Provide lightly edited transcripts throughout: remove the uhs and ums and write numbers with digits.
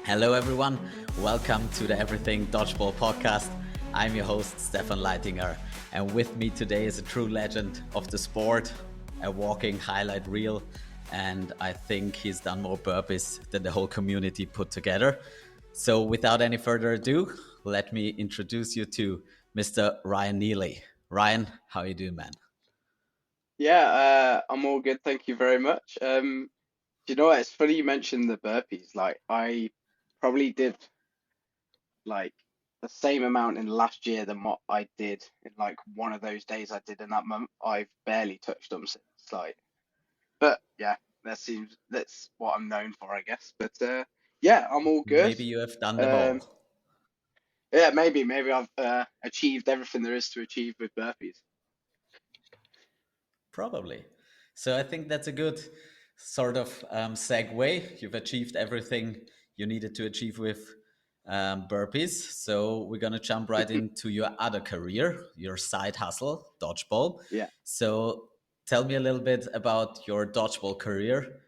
Hello, everyone. Welcome to the Everything Dodgeball podcast. I'm your host, Stefan Leitinger, and with me today is a true legend of the sport, a walking highlight reel, and I think he's done more burpees than the whole community put together. So, without any further ado, let me introduce you to Mr. Ryan Neale. Ryan, how you doing, man? I'm all good, thank you very much. Do you know what? It's funny you mentioned the burpees. Like, I probably did like the same amount in last year than what I did in like one of those days I did in that month. I've barely touched them since. But yeah, that's what I'm known for, I guess. But yeah, I'm all good. Maybe you have done them Um, all. yeah, maybe I've achieved everything there is to achieve with burpees. Probably. So I think that's a good sort of segue. You've achieved everything you needed to achieve with burpees. So we're going to jump right into your other career, your side hustle, dodgeball. Yeah. So tell me a little bit about your dodgeball career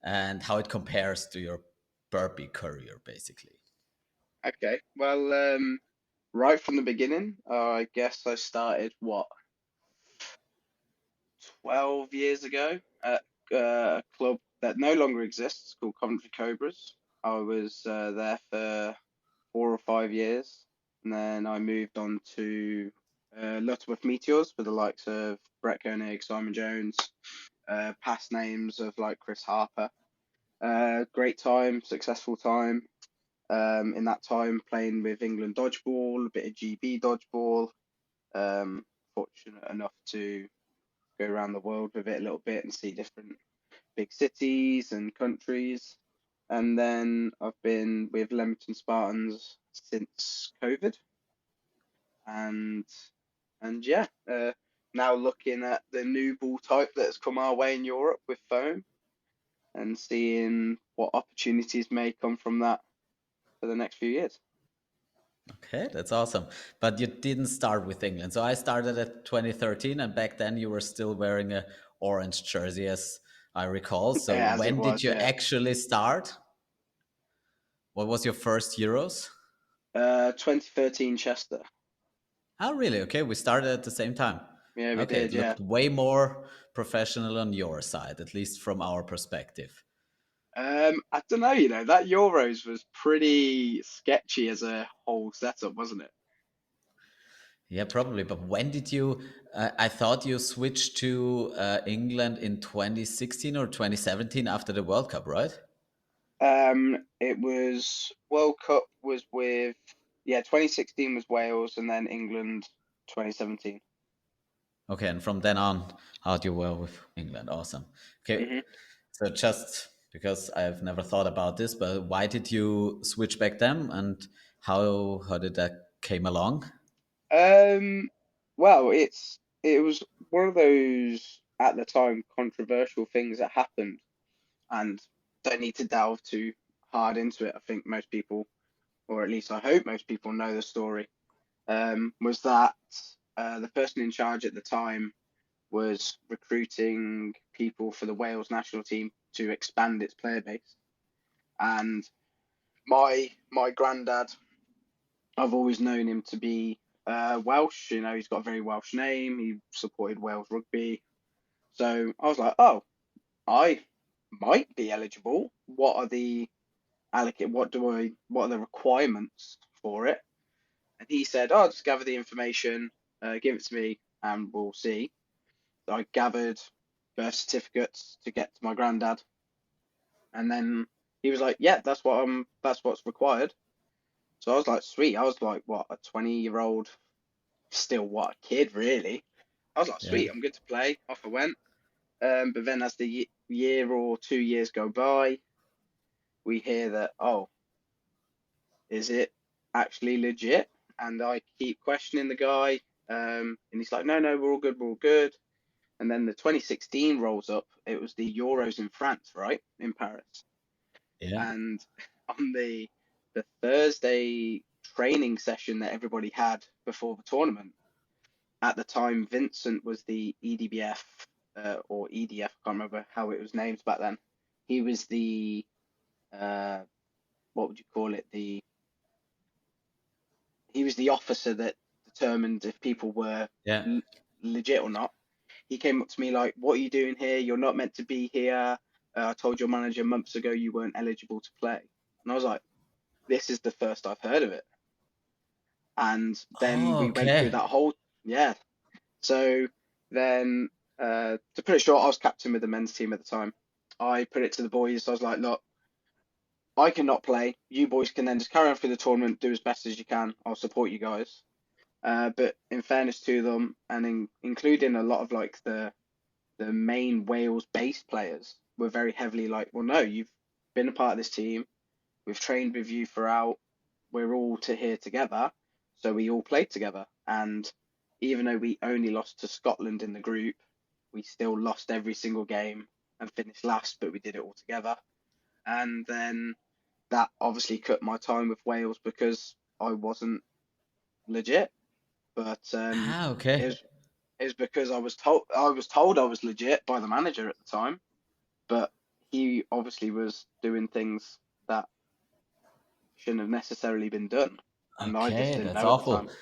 and how it compares to your burpee career, basically. Okay. Well, right from the beginning, I guess I started what 12 years ago at a club that no longer exists called Coventry Cobras. I was there for 4 or 5 years, and then I moved on to Lutterworth Meteors with the likes of Brett Koenig, Simon Jones, past names of like Chris Harper. Great time, successful time. In that time, playing with England dodgeball, a bit of GB dodgeball. Fortunate enough to go around the world with it a little bit and see different big cities and countries. And then I've been with Leamington Spartans since COVID, and and now looking at the new ball type that's come our way in Europe with foam and seeing what opportunities may come from that for the next few years. Okay, that's awesome. But you didn't start with England. So I started at 2013, and back then you were still wearing a orange jersey, as I recall. So As it when did was, you yeah. actually start? What was your first Euros? 2013 Chester. Oh, really? Okay, we started at the same time. Yeah, we Okay, did, it yeah. looked way more professional on your side, at least from our perspective. I don't know, that Euros was pretty sketchy as a whole setup, wasn't it? Yeah, probably. But when did you? I thought you switched to England in 2016 or 2017 after the World Cup, right? It was World Cup was with, yeah, 2016 was Wales and then England 2017. Okay, and from then on, how do you well with England? Awesome. Okay, hmm so just because I've never thought about this, but why did you switch back then, and how did that came along? Um, well, it was one of those at the time controversial things that happened, and don't need to delve too hard into it. I think most people, or at least I hope most people know the story. Was that the person in charge at the time was recruiting people for the Wales national team to expand its player base. And my granddad, I've always known him to be Welsh. He's got a very Welsh name. He supported Wales rugby. So I was like, oh, I might be eligible. What are the what are the requirements for it? And he said, oh, just gather the information, give it to me, and we'll see. So I gathered birth certificates to get to my granddad, and then he was like, "Yeah, that's what's required." So I was like, "Sweet." I was like, "What, a 20-year-old, still what, a kid, really?" I was like, Yeah. "Sweet, I'm good to play." Off I went. But then as the year or 2 years go by, we hear that, oh, is it actually legit? And I keep questioning the guy, and he's like, "No, no, we're all good, we're all good." And then the 2016 rolls up. It was the Euros in France, right? In Paris. Yeah. And on the Thursday training session that everybody had before the tournament, at the time Vincent was the EDBF or EDF, I can't remember how it was named back then. He was the uh, what would you call it? He was the officer that determined if people were Yeah. l legit or not. He came up to me like, "What are you doing here? You're not meant to be here. I told your manager months ago you weren't eligible to play." And I was like, "This is the first I've heard of it." And then Oh, we went through okay. that whole, yeah. So then, to put it short, I was captain with the men's team at the time. I put it to the boys. I was like, "Look, I cannot play. You boys can then just carry on through the tournament, do as best as you can. I'll support you guys." But in fairness to them, and including a lot of like the main Wales-based players, were very heavily like, "Well, no, you've been a part of this team. We've trained with you throughout. We're all to here together." So we all played together. And even though we only lost to Scotland in the group, we still lost every single game and finished last, but we did it all together. And then that obviously cut my time with Wales because I wasn't legit. But Ah, it okay. was it was because I was told I was legit by the manager at the time, but he obviously was doing things that shouldn't have necessarily been done, and I just Okay, didn't that's know at the time. awful.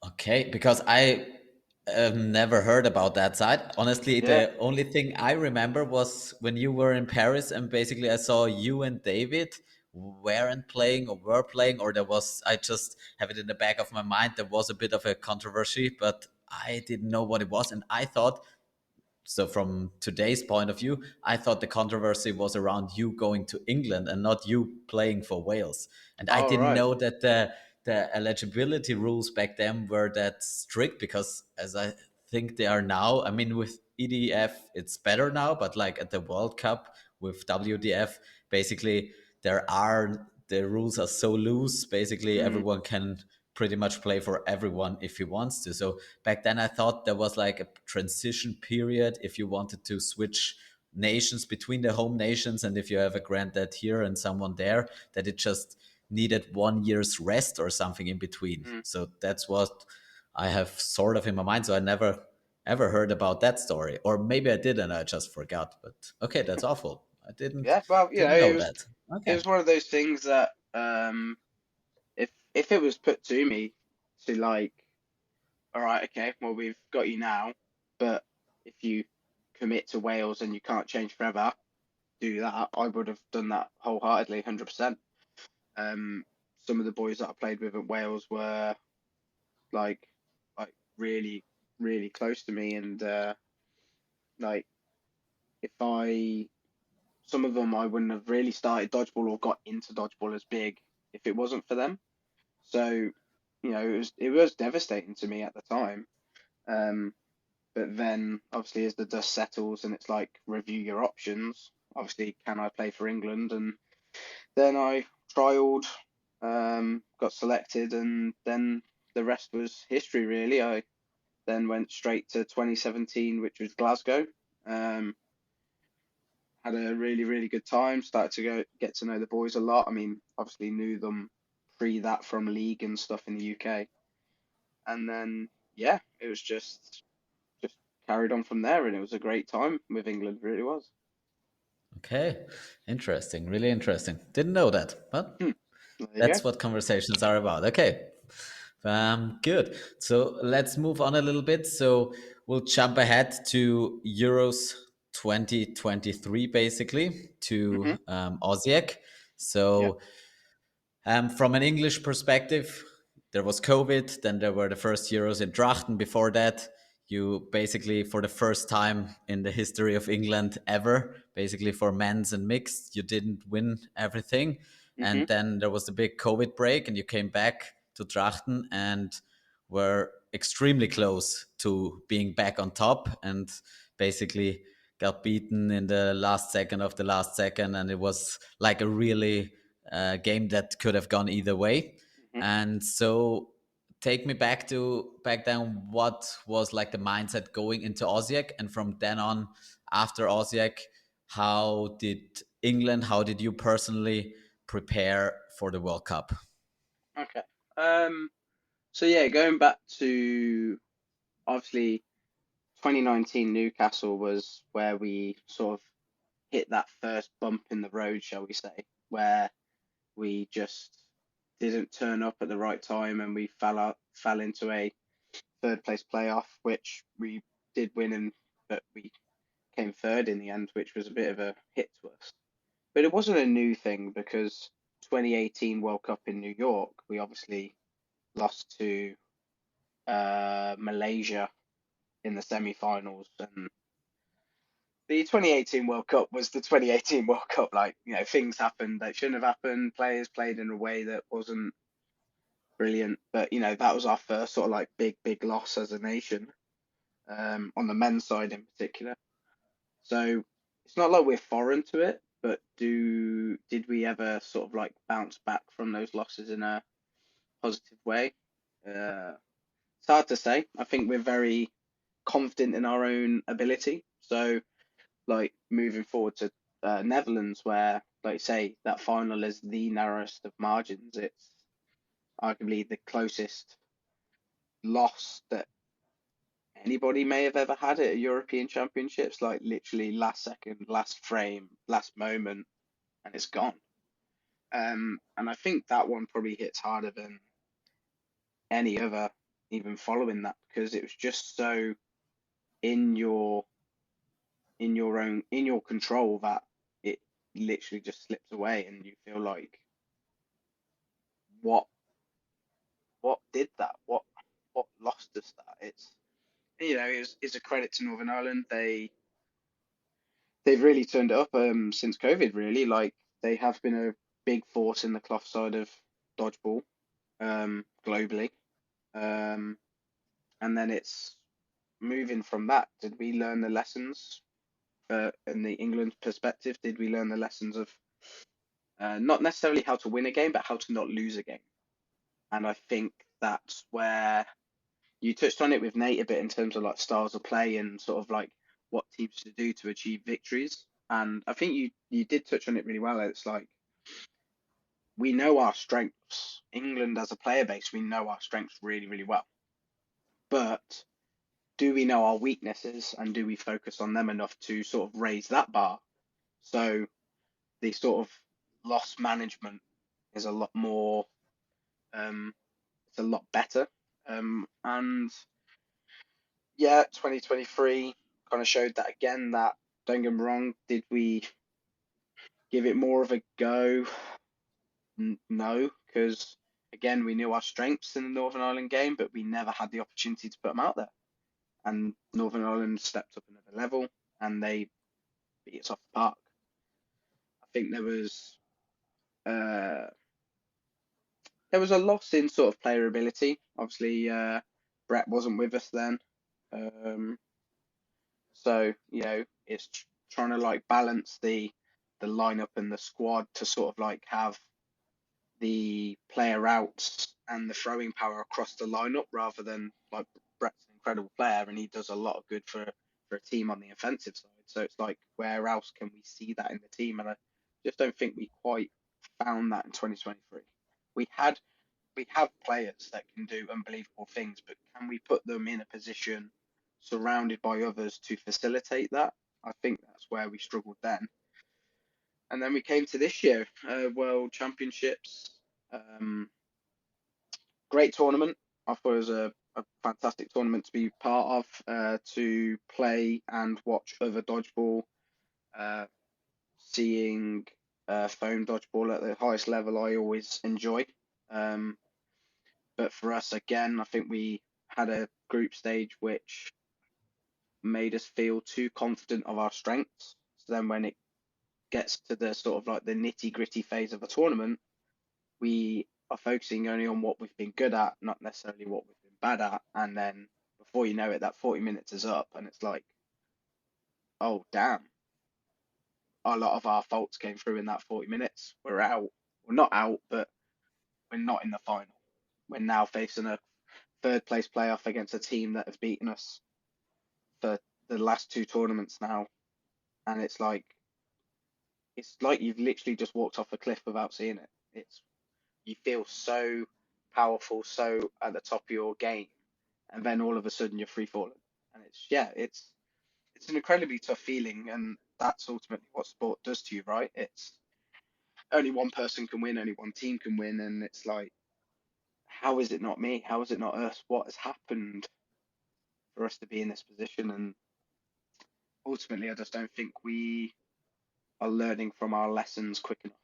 Okay, because I never heard about that side. Honestly, Yeah. the only thing I remember was when you were in Paris, and basically I saw you and David weren't playing or were playing, or there was, I just have it in the back of my mind, there was a bit of a controversy, but I didn't know what it was. And I thought, so from today's point of view, I thought the controversy was around you going to England and not you playing for Wales. And I All didn't right. know that the eligibility rules back then were that strict, because as I think they are now, I mean, with EDF it's better now, but like at the World Cup with WDF, basically the rules are so loose. Basically, Mm, everyone can pretty much play for everyone if he wants to. So back then, I thought there was like a transition period if you wanted to switch nations between the home nations, and if you have a granddad here and someone there, that it just needed 1 year's rest or something in between. mm. So that's what I have sort of in my mind. So I never ever heard about that story, or maybe I did and I just forgot. But okay, that's awful. I didn't Yeah. Well, didn't it know was that. it Okay. was one of those things that if it was put to me to like, all right, okay, well we've got you now, but if you commit to Wales and you can't change forever, do that. I would have done that wholeheartedly, 100%. Um, some of the boys that I played with at Wales were like like really really close to me, and like if I some of them I wouldn't have really started dodgeball or got into dodgeball as big if it wasn't for them. So it was devastating to me at the time. Um, but then obviously as the dust settles and it's like review your options. Obviously, can I play for England? And then I trialed, got selected, and then the rest was history, really. I then went straight to 2017, which was Glasgow. Um, had a really, really good time. Started to get to know the boys a lot. I mean, obviously knew them pre that from league and stuff in the UK. And then yeah, it was just carried on from there, and it was a great time with England. It really was. Okay. Interesting. Really interesting. Didn't know that, but Hmm. There you go. that's what conversations are about. Okay. Good. So let's move on a little bit. So we'll jump ahead to Euros 2023, basically, to Hmm. Osijek. Yeah. So from an English perspective, there was COVID, then there were the first Euros in Drachten before that. You basically, for the first time in the history of England ever, basically for men's and mixed, you didn't win everything. Hmm. And then there was the big COVID break, and you came back to Drachten and were extremely close to being back on top, and basically got beaten in the last second of the last second. And it was like a really game that could have gone either way. Hmm. And so take me back to back then. What was like the mindset going into Osijek, and from then on, after Osijek, how did England, how did you personally prepare for the World Cup? Okay. Um, so yeah, going back to obviously 2019 Newcastle was where we sort of hit that first bump in the road, shall we say, where We just didn't turn up at the right time, and we fell into a third place playoff, which we did win, but we came third in the end, which was a bit of a hit to us. But it wasn't a new thing because 2018 World Cup in New York, we obviously lost to Malaysia in the semi-finals, and the 2018 World Cup was the 2018 World Cup. Like, things happened that shouldn't have happened. Players played in a way that wasn't brilliant, but that was our first sort of like big loss as a nation, on the men's side in particular. So it's not like we're foreign to it, but did we ever sort of like bounce back from those losses in a positive way? Uh, it's hard to say. I think we're very confident in our own ability. So like moving forward to Netherlands, where like say that final is the narrowest of margins. It's arguably the closest loss that anybody may have ever had at a European Championships. Like literally last second, last frame, last moment, and it's gone. And I think that one probably hits harder than any other, even following that, because it was just so in your in your control that it literally just slips away, and you feel like what what did that? What lost us that? It's a credit to Northern Ireland. They've really turned it up since COVID. Really, like they have been a big force in the cloth side of dodgeball globally. Um, and then it's moving from that. Did we learn the lessons in the England perspective? Did we learn the lessons of not necessarily how to win a game, but how to not lose a game? And I think that's where you touched on it with Nate a bit in terms of like styles of play and sort of like what teams should do to achieve victories. And I think you did touch on it really well. It's like we know our strengths. England as a player base, we know our strengths really, really well. But do we know our weaknesses and do we focus on them enough to sort of raise that bar? So the sort of loss management is a lot more, um, it's a lot better. And yeah, 2023 kind of showed that again. That don't get me wrong, did we give it more of a go? No, because again, we knew our strengths in the Northern Ireland game, but we never had the opportunity to put them out there. And Northern Ireland stepped up another level, and they beat us off the park. I think uh, there was a loss in sort of player ability. Obviously, Brett wasn't with us then, um, so it's trying to like balance the lineup and the squad to sort of like have the player outs and the throwing power across the lineup rather than like Brett's an incredible player and he does a lot of good for a team on the offensive side. So it's like where else can we see that in the team? And I just don't think we quite found that in 2023. We had we have players that can do unbelievable things, but can we put them in a position surrounded by others to facilitate that? I think that's where we struggled then. And then we came to this year, World Championships. Um, Great tournament. I thought it was a fantastic tournament to be part of, to play and watch other dodgeball, uh, seeing foam dodgeball at the highest level. I always enjoy. Um, but for us, again, I think we had a group stage which made us feel too confident of our strengths. So then when it gets to the sort of like the nitty gritty phase of a tournament, we are focusing only on what we've been good at, not necessarily what we've been bad at. And then before you know it, that 40 minutes is up, and it's like, oh, damn, a lot of our faults came through in that 40 minutes. We're out. We're not out, but we're not in the final. We're now facing a third place playoff against a team that has beaten us for the last two tournaments now. And it's like you've literally just walked off a cliff without seeing it. It's you feel so powerful, so at the top of your game, and then all of a sudden you're free falling. And it's an incredibly tough feeling, and that's ultimately what sport does to you, right? only one person can win, only one team can win, and it's like, how is it not me? How is it not us? What has happened for us to be in this position? And ultimately, I just don't think we are learning from our lessons quick enough.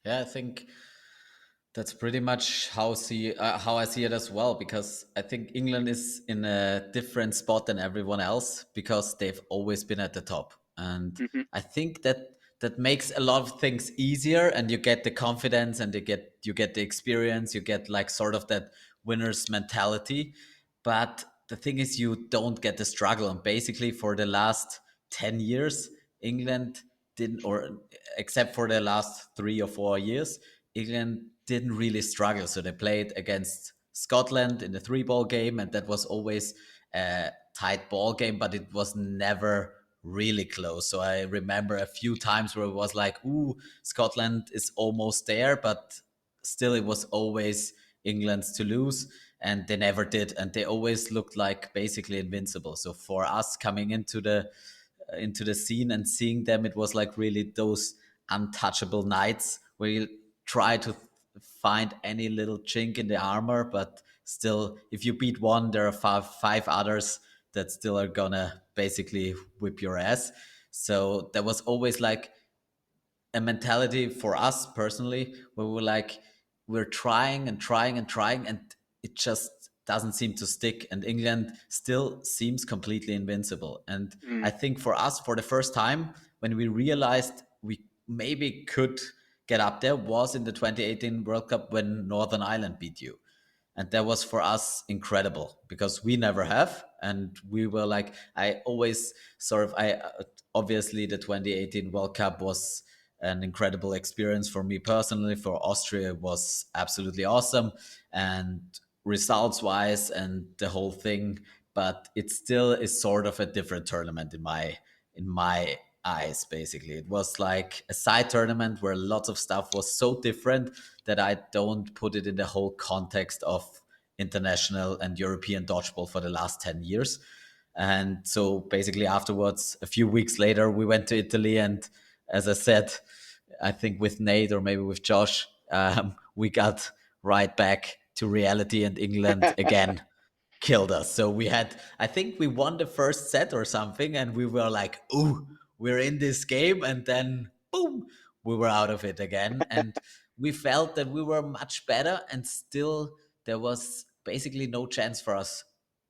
Yeah, I think that's pretty much how I see it as well. Because I think England is in a different spot than everyone else because they've always been at the top, and Hmm. I think that makes a lot of things easier, and you get the confidence, and you get the experience, you get like sort of that winner's mentality. But the thing is, you don't get the struggle, and basically for the last 10 years, England didn't, or except for the last 3 or 4 years, England didn't really struggle. So they played against Scotland in the three ball game, and that was always a tight ball game, but it was never really close. So I remember a few times where it was like, ooh, Scotland is almost there, but still it was always England's to lose, and they never did, and they always looked like basically invincible. So for us coming into the scene and seeing them, it was like really those untouchable nights where you try to find any little chink in the armor, but still, if you beat one, there are five others that still are gonna basically whip your ass. So there was always like a mentality for us personally where we're like, we're trying and trying and trying, and it just doesn't seem to stick, and England still seems completely invincible. And I Mm. think for us, for the first time, when we realized we maybe could get up there, was in the 2018 World Cup when Northern Ireland beat you, and that was for us incredible because we never have, and we were like, I always sort of I obviously the 2018 World Cup was an incredible experience for me personally. For Austria it was absolutely awesome, and results wise and the whole thing, but it still is sort of a different tournament in my eyes. Basically, it was like a side tournament where lots of stuff was so different that I don't put it in the whole context of international and European dodgeball for the last 10 years. And so basically afterwards, a few weeks later, we went to Italy, and as I said, I think with Nate or maybe with Josh, we got right back to reality, and England again killed us. So we had, I think we won the first set or something, and we were like, "Ooh, we're in this game," and then boom, we were out of it again, and we felt that we were much better, and still there was basically no chance for us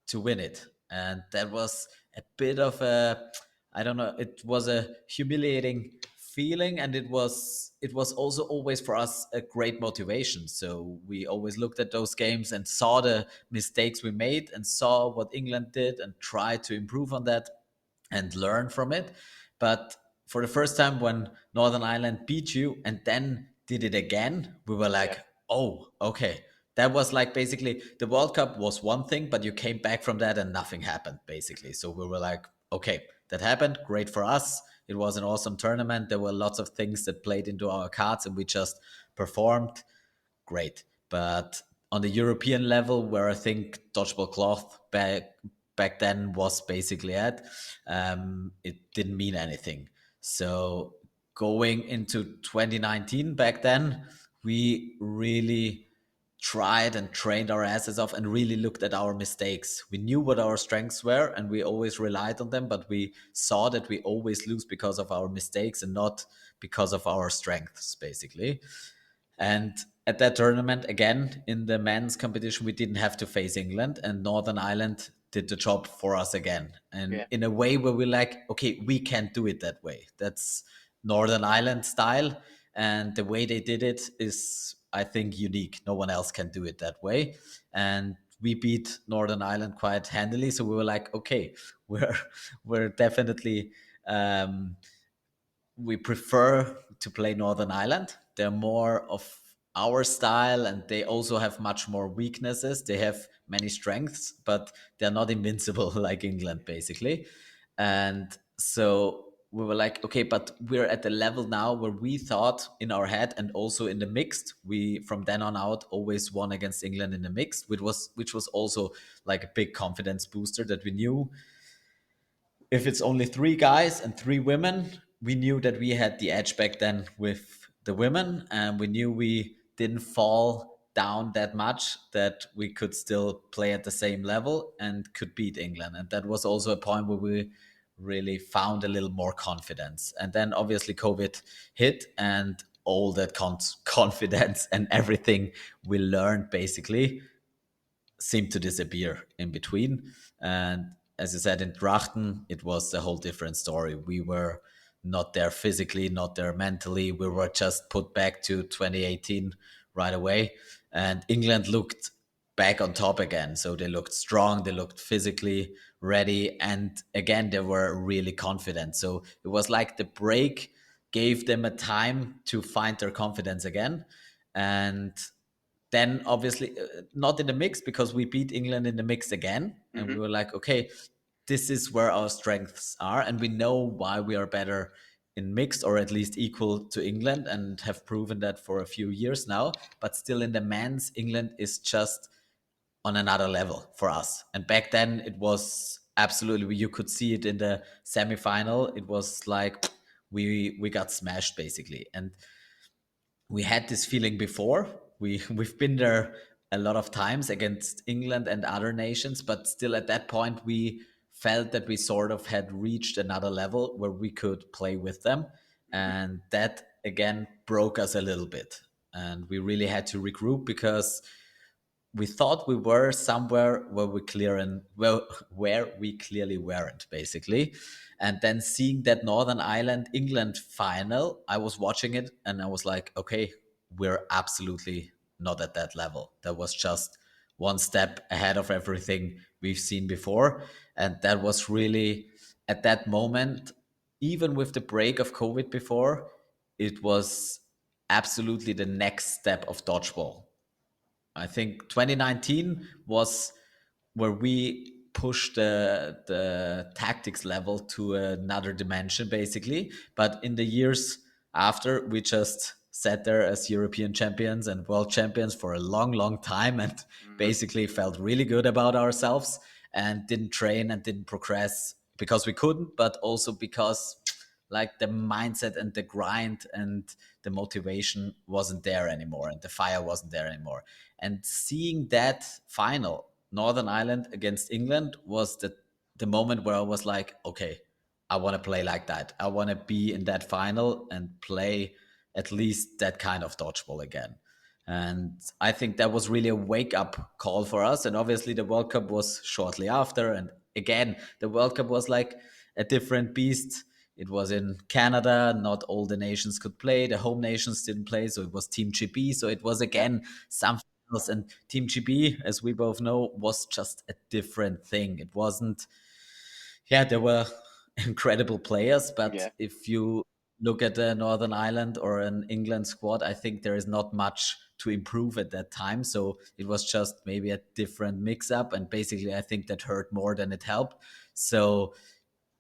to win it, and that was a bit of a, I don't know, it was a humiliating feeling, and it was also always for us a great motivation. So we always looked at those games and saw the mistakes we made and saw what England did and tried to improve on that and learn from it. But for the first time, when Northern Ireland beat you and then did it again, we were Yeah. like, oh, okay. That was like basically the World Cup was one thing, but you came back from that and nothing happened, basically. So we were like, okay, that happened. Great for us. It was an awesome tournament. There were lots of things that played into our cards, and we just performed great. But on the European level, where I think dodgeball cloth back then was basically at, it didn't mean anything. So going into 2019 back then, we really tried and trained our asses off and really looked at our mistakes. We knew what our strengths were and we always relied on them, but we saw that we always lose because of our mistakes and not because of our strengths, basically. And at that tournament, again, in the men's competition, we didn't have to face England, and Northern Ireland did the job for us again. And Yeah. in a way where we're like, okay, we can't do it that way. That's Northern Ireland style. And the way they did it is, I think, unique. No one else can do it that way. And we beat Northern Ireland quite handily. So we were like, okay, we're we're definitely we prefer to play Northern Ireland. They're more of our style, and they also have much more weaknesses. They have many strengths, but they're not invincible like England, basically. And so we were like, okay, but we're at the level now where we thought in our head, and also in the mixed, we from then on out always won against England in the mixed, which was also like a big confidence booster that we knew if it's only three guys and three women, we knew that we had the edge back then with the women, and we knew we didn't fall down that much, that we could still play at the same level and could beat England. And that was also a point where we really found a little more confidence. And then obviously COVID hit, and all that confidence and everything we learned basically seemed to disappear in between. And as I said, in Drachten, it was a whole different story. We were not there physically, not there mentally. We were just put back to 2018 right away. And England looked back on top again. So they looked strong, they looked physically ready. And again, they were really confident. So it was like the break gave them a time to find their confidence again. And then obviously not in the mix, because we beat England in the mix again, and we Hmm. were like, okay, this is where our strengths are, and we know why we are better in mixed, or at least equal to England, and have proven that for a few years now. But still, in the men's, England is just on another level for us. And back then, it was absolutely, you could see it in the semi-final. It was like we got smashed basically. And we had this feeling before. We've been there a lot of times against England and other nations, but still at that point we felt that we sort of had reached another level where we could play with them, Hmm. and that again broke us a little bit. And we really had to regroup, because we thought we were somewhere where we clear and well, where we clearly weren't basically. And then seeing that Northern Ireland England final, I was watching it and I was like, okay, we're absolutely not at that level. That was just one step ahead of everything we've seen before. And that was really at that moment, even with the break of COVID before, it was absolutely the next step of dodgeball. I think 2019 was where we pushed the tactics level to another dimension, basically. But in the years after, we just sat there as European champions and world champions for a long, long time, and Hmm. basically felt really good about ourselves, and didn't train and didn't progress because we couldn't, but also because like the mindset and the grind and the motivation wasn't there anymore, and the fire wasn't there anymore. And seeing that final, Northern Ireland against England, was the moment where I was like, okay, I want to play like that. I want to be in that final and play at least that kind of dodgeball again. And I think that was really a wake up call for us. And obviously, the World Cup was shortly after. And again, the World Cup was like a different beast. It was in Canada. Not all the nations could play. The home nations didn't play. So it was Team GB. So it was Yeah. again something else. And Team GB, as we both know, was just a different thing. It wasn't, yeah, there were incredible players, but Yeah. if you look at the Northern Ireland or an England squad, I think there is not much to improve at that time. So it was just maybe a different mix up. And basically, I think that hurt more than it helped. So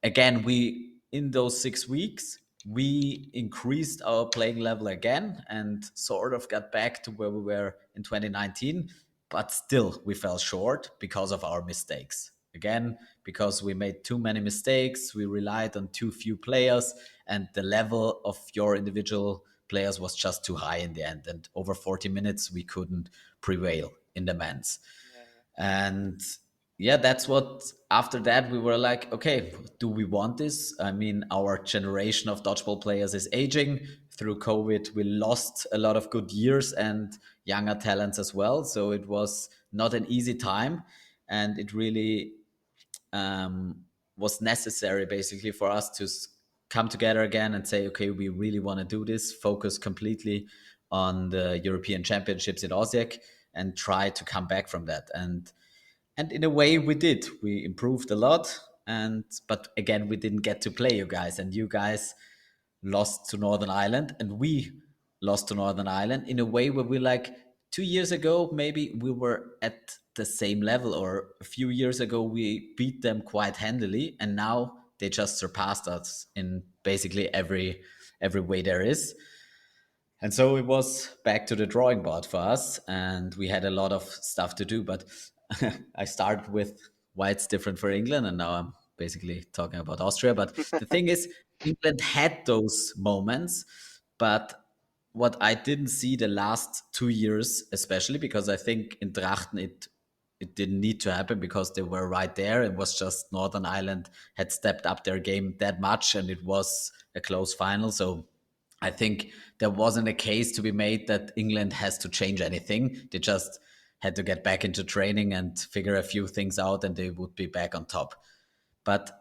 again, we in those 6 weeks we increased our playing level again and sort of got back to where we were in 2019, but still we fell short because of our mistakes again, because we made too many mistakes, we relied on too few players, and the level of your individual players was just too high in the end, and over 40 minutes we couldn't prevail in the men's. Yeah. And yeah, that's what, after that, we were like, okay, do we want this? I mean, our generation of dodgeball players is aging. Through COVID, we lost a lot of good years and younger talents as well. So it was not an easy time. And it really was necessary basically for us to come together again and say, okay, we really want to do this, focus completely on the European Championships in Osijek, and try to come back from that. And in a way we did, we improved a lot. And but again, we didn't get to play you guys, and you guys lost to Northern Ireland, and we lost to Northern Ireland in a way where we like 2 years ago maybe we were at the same level, or a few years ago we beat them quite handily, and now they just surpassed us in basically every way there is. And so it was back to the drawing board for us, and we had a lot of stuff to do. But I started with why it's different for England, and now I'm basically talking about Austria. But the thing is, England had those moments, but what I didn't see the last 2 years, especially because I think in Drachten it didn't need to happen because they were right there. It was just Northern Ireland had stepped up their game that much, and it was a close final. So I think there wasn't a case to be made that England has to change anything. They just had to get back into training and figure a few things out, and they would be back on top. But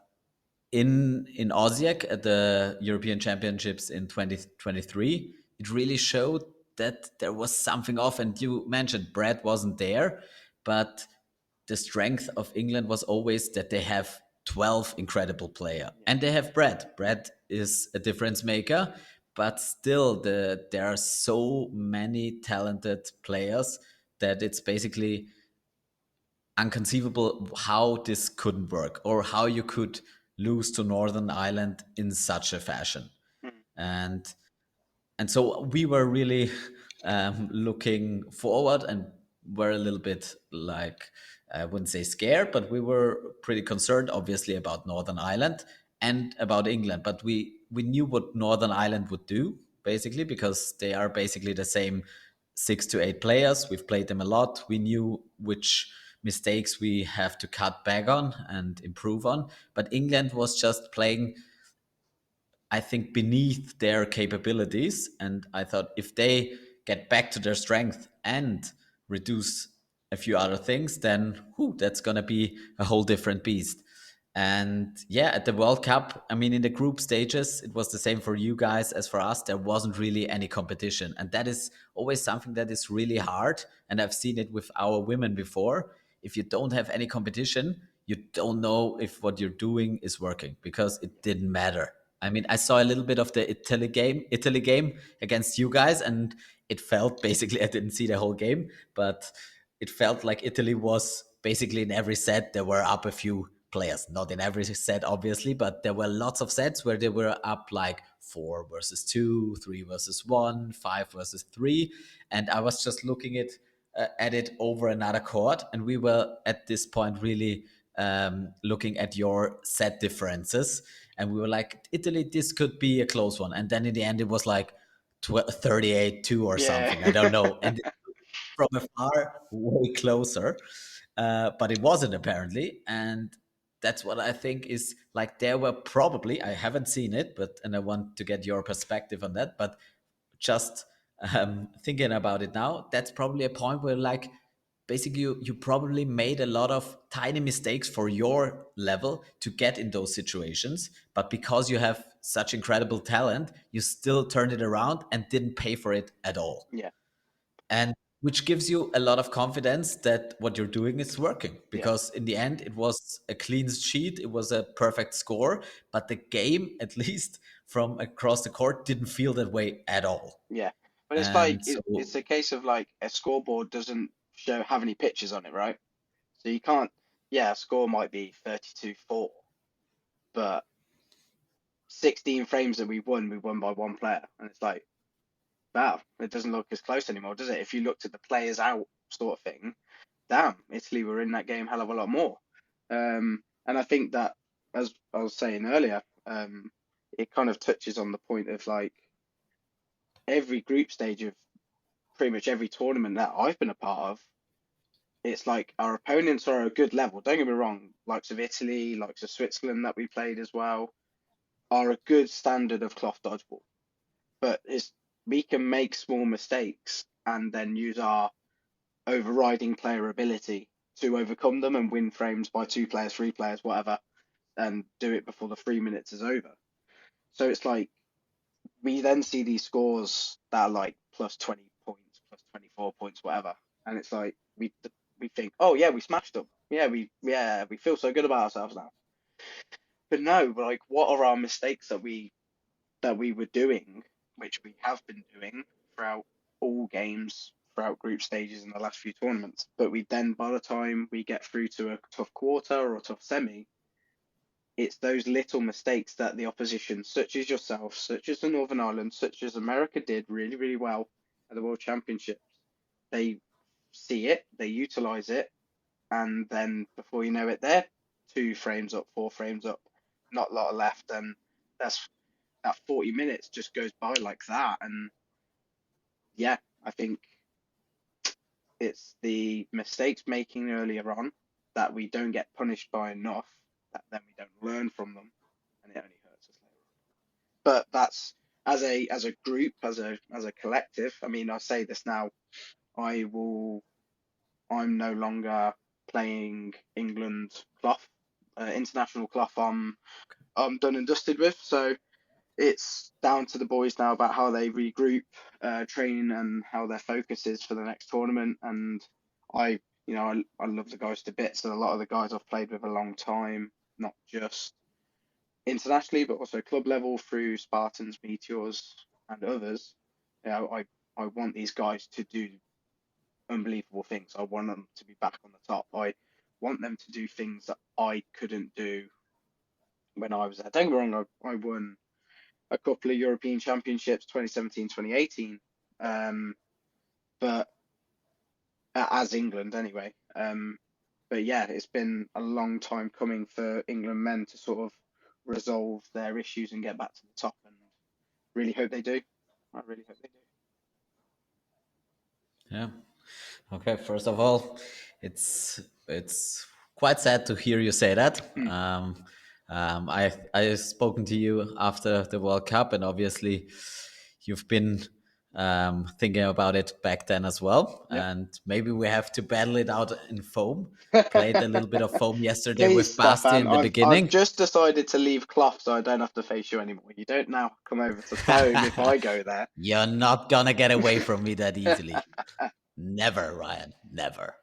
in Osijek at the European Championships in 2023, it really showed that there was something off. And you mentioned Brad wasn't there, but the strength of England was always that they have 12 incredible players, Yeah. and they have Brad. Brad is a difference maker, but still there are so many talented players that it's basically unconceivable how this couldn't work or how you could lose to Northern Ireland in such a fashion. Mm. And so we were really looking forward and were a little bit like, I wouldn't say scared, but we were pretty concerned, obviously, about Northern Ireland and about England. But we knew what Northern Ireland would do, basically, because they are basically the same 6 to 8 players. We've played them a lot. We knew which mistakes we have to cut back on and improve on. But England was just playing, I think, beneath their capabilities. And I thought if they get back to their strength and reduce a few other things, then whew, that's going to be a whole different beast. And yeah, at the World Cup, I mean, in the group stages, it was the same for you guys as for us. There wasn't really any competition. And that is always something that is really hard. And I've seen it with our women before. If you don't have any competition, you don't know if what you're doing is working because it didn't matter. I mean, I saw a little bit of the Italy game against you guys, and it felt basically, I didn't see the whole game, but it felt like Italy was basically in every set they were up a few players. Not in every set, obviously, but there were lots of sets where they were up like 4 versus 2, 3 versus 1, 5 versus 3, and I was just looking at it over another court, and we were at this point really looking at your set differences, and we were like, Italy, this could be a close one, and then in the end it was like 38-2 or Yeah. something, I don't know, and from afar way closer, but it wasn't apparently. And that's what I think is like, there were probably, I haven't seen it, but and I want to get your perspective on that, but just thinking about it now, that's probably a point where like basically you probably made a lot of tiny mistakes for your level to get in those situations, but because you have such incredible talent, you still turned it around and didn't pay for it at all, Yeah. and which gives you a lot of confidence that what you're doing is working, Yeah. because in the end it was a clean sheet, it was a perfect score, but the game, at least from across the court, didn't feel that way at all. Yeah. But it's like And so it's a case of like a scoreboard doesn't show have any pictures on it, right? So you can't, yeah, a score might be 32-4, but 16 frames that we've won by one player. And it's like, wow, it doesn't look as close anymore, does it? If you looked at the players out sort of thing, damn, Italy were in that game hell of a lot more. And I think that, as I was saying earlier, it kind of touches on the point of like every group stage of pretty much every tournament that I've been a part of, it's like our opponents are a good level. Don't get me wrong, likes of Italy, likes of Switzerland that we played as well, are a good standard of cloth dodgeball. But it's we can make small mistakes and then use our overriding player ability to overcome them and win frames by 2 players, 3 players, whatever, and do it before the 3 minutes is over. So it's like we then see these scores that are like plus 20 points, plus 24 points, whatever, and it's like we think, oh yeah, we smashed them. Yeah, we feel so good about ourselves now. But no, like what are our mistakes that we were doing, which we have been doing throughout all games, throughout group stages in the last few tournaments. But we then, by the time we get through to a tough quarter or a tough semi, it's those little mistakes that the opposition, such as yourself, such as the Northern Ireland, such as America did really, really well at the World Championships, they see it, they utilize it, and then before you know it, they're 2 frames up, 4 frames up, not a lot left, and that's that 40 minutes just goes by like that. And yeah, I think it's the mistakes making earlier on that we don't get punished by enough, that then we don't learn from them, and it only hurts us later on. But that's as a group, as a collective. I mean, I say this now. I will. I'm no longer playing England cloth, international cloth. I'm done and dusted with. So it's down to the boys now about how they regroup, train, and how their focus is for the next tournament. And I, I love the guys to bits, and a lot of the guys I've played with a long time, not just internationally, but also club level through Spartans, Meteors, and others. I want these guys to do unbelievable things. I want them to be back on the top. I want them to do things that I couldn't do when I was there. Don't get me wrong, I won a couple of European Championships, 2017, 2018, but as England anyway. But yeah, it's been a long time coming for England men to sort of resolve their issues and get back to the top, and really hope they do. I really hope they do. Yeah. Okay. First of all, it's quite sad to hear you say that. Mm, I've spoken to you after the World Cup, and obviously, you've been thinking about it back then as well. yep. And maybe we have to battle it out in foam. Played a little bit of foam yesterday Please, with Basti Stefan. in the I've beginning. just decided to leave cloth so I don't have to face you anymore. You don't now come over to foam if I go there. You're not gonna get away from me that easily. Never, Ryan. Never.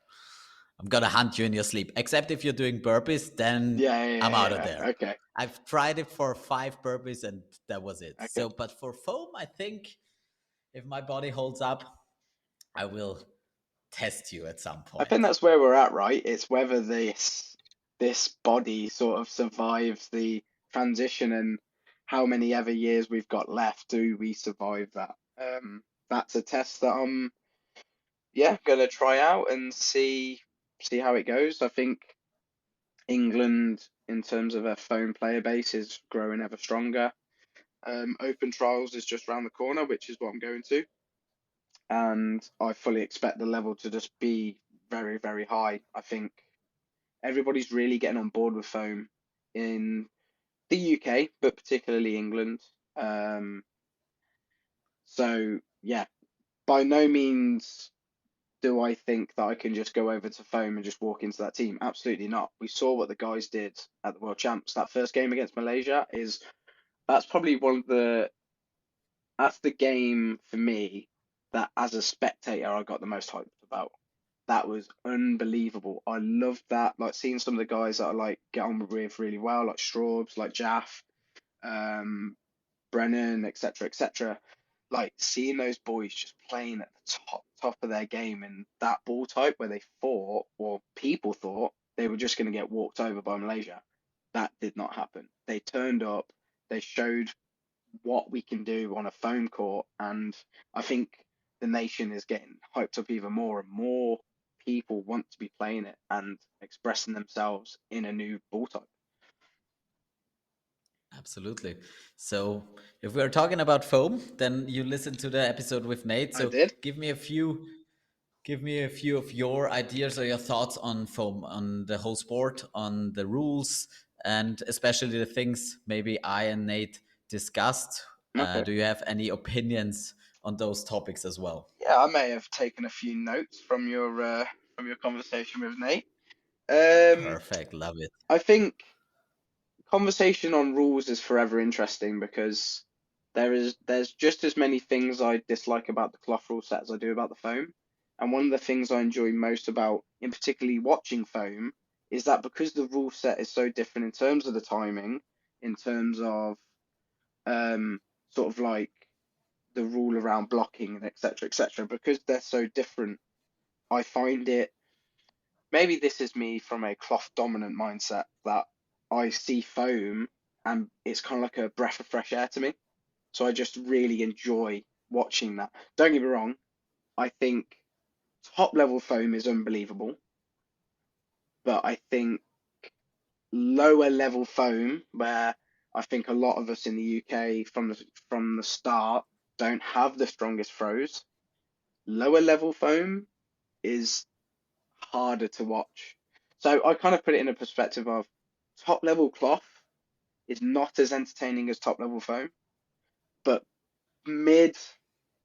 I'm gonna hunt you in your sleep. Except if you're doing burpees, then Yeah, yeah, I'm yeah, out of yeah. there. Okay, I've tried it for 5 burpees and that was it. okay. So, but for foam, I think if my body holds up, I will test you at some I think point. that's where we're at, right? It's whether this body sort of survives the transition, and how many ever years we've got left, do we survive that? That's a test that I'm, yeah, gonna try out and see how it goes. I think England, in terms of their phone player base, is growing ever stronger. Open trials is just around the corner, which is what I'm going to, and I fully expect the level to just be very, very high. I think everybody's really getting on board with foam in the UK, but particularly England. Um, so yeah, by no means do I think that I can just go over to foam and just walk into that team. Absolutely not. We saw what the guys did at the World Champs. That first game against Malaysia is that's probably one of the that's the game for me that as a spectator I got the most hyped about. That was unbelievable. I loved that. Like seeing some of the guys that I like get on with really well, like Straubs, like Jaff, um, Brennan, etc., etc. Like seeing those boys just playing at the top of their game in that ball type where they thought, or people thought, they were just going to get walked over by Malaysia. That did not happen. They turned up. They showed what we can do on a foam court, and I think the nation is getting hyped up even more, and more people want to be playing it and expressing themselves in a new ball type. Absolutely. So, if we're talking about foam, then you listened to the episode with Nate. I So, did. give me a few give me a few of your ideas or your thoughts on foam, on the whole sport, on the rules, and especially the things maybe I and Nate discussed. Okay. Do you have any opinions on those topics as well? Yeah, I may have taken a few notes from your conversation with Nate. Um, Perfect. Love it. I think conversation on rules is forever interesting because there's just as many things I dislike about the cloth rule set as I do about the foam. And one of the things I enjoy most about, in particularly watching foam, is that because the rule set is so different in terms of the timing, in terms of um, sort of like the rule around blocking and etc. etc. Because they're so different, I find it, maybe this is me from a cloth dominant mindset, that I see foam and it's kind of like a breath of fresh air to me. So I just really enjoy watching that. Don't get me wrong, I think top level foam is unbelievable, but I think lower level foam, where I think a lot of us in the UK from the start don't have the strongest throws. Lower level foam is harder to watch. So I kind of put it in a perspective of top level cloth is not as entertaining as top level foam, but mid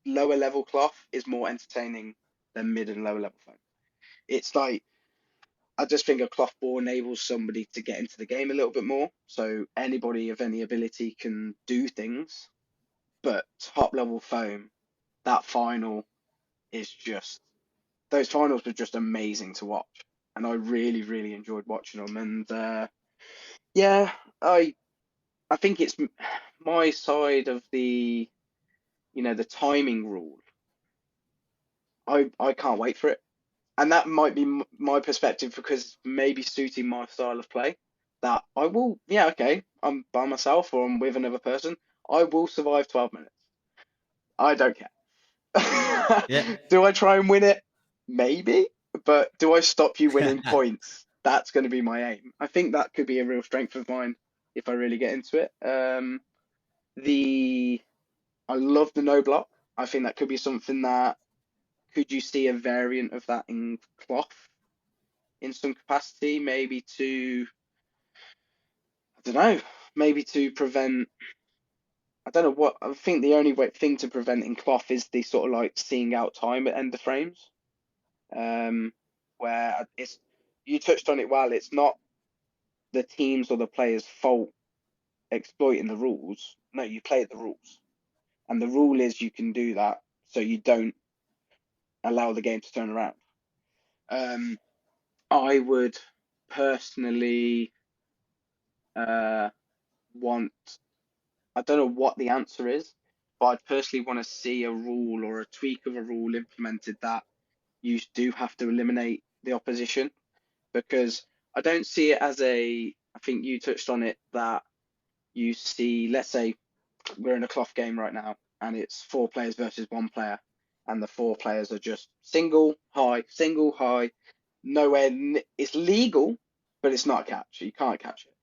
lower level cloth is more entertaining than mid and lower level foam. It's like I just think a cloth ball enables somebody to get into the game a little bit more. So anybody of any ability can do things, but top level foam, that final is just those finals were just amazing to watch, and I really, really enjoyed watching them. And yeah, I think it's my side of the timing rule. I can't wait for it, and that might be my perspective because maybe suiting my style of play. That I will, yeah, okay, I'm by myself or I'm with another person. I will survive 12 minutes. I don't care. Yeah. Do I try and win it? Maybe, but do I stop you winning points? That's going to be my aim. I think that could be a real strength of mine if I really get into it. The I love the no block. I think that could be something that could you see a variant of that in cloth in some capacity, maybe to I don't know, maybe to prevent. I don't know what I think the only thing to prevent in cloth is the sort of like seeing out time at end of frames. um, where it's you touched on it well. It's not the teams or the players' fault exploiting the rules. No, you play the rules, and the rule is you can do that, so you don't allow the game to turn around. Um, I would personally uh, want. I don't know what the answer is, but I'd personally want to see a rule or a tweak of a rule implemented that you do have to eliminate the opposition because I don't see it as a. I think you touched on it that you see. Let's say we're in a cloth game right now, and it's four players versus one player, and the four players are just single high, nowhere. It's legal, but it's not a catch. You can't catch it.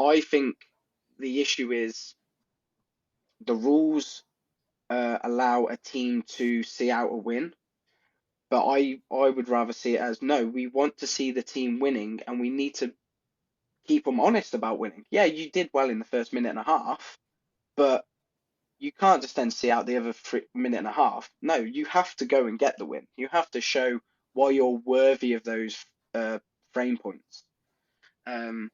I think the issue is the rules allow a team to see out a win. But I would rather see it as no, we want to see the team winning and we need to keep them honest about winning. Yeah, you did well in the first minute and a half, but you can't just then see out the other minute and a half. No, you have to go and get the win. You have to show why you're worthy of those frame points. Um,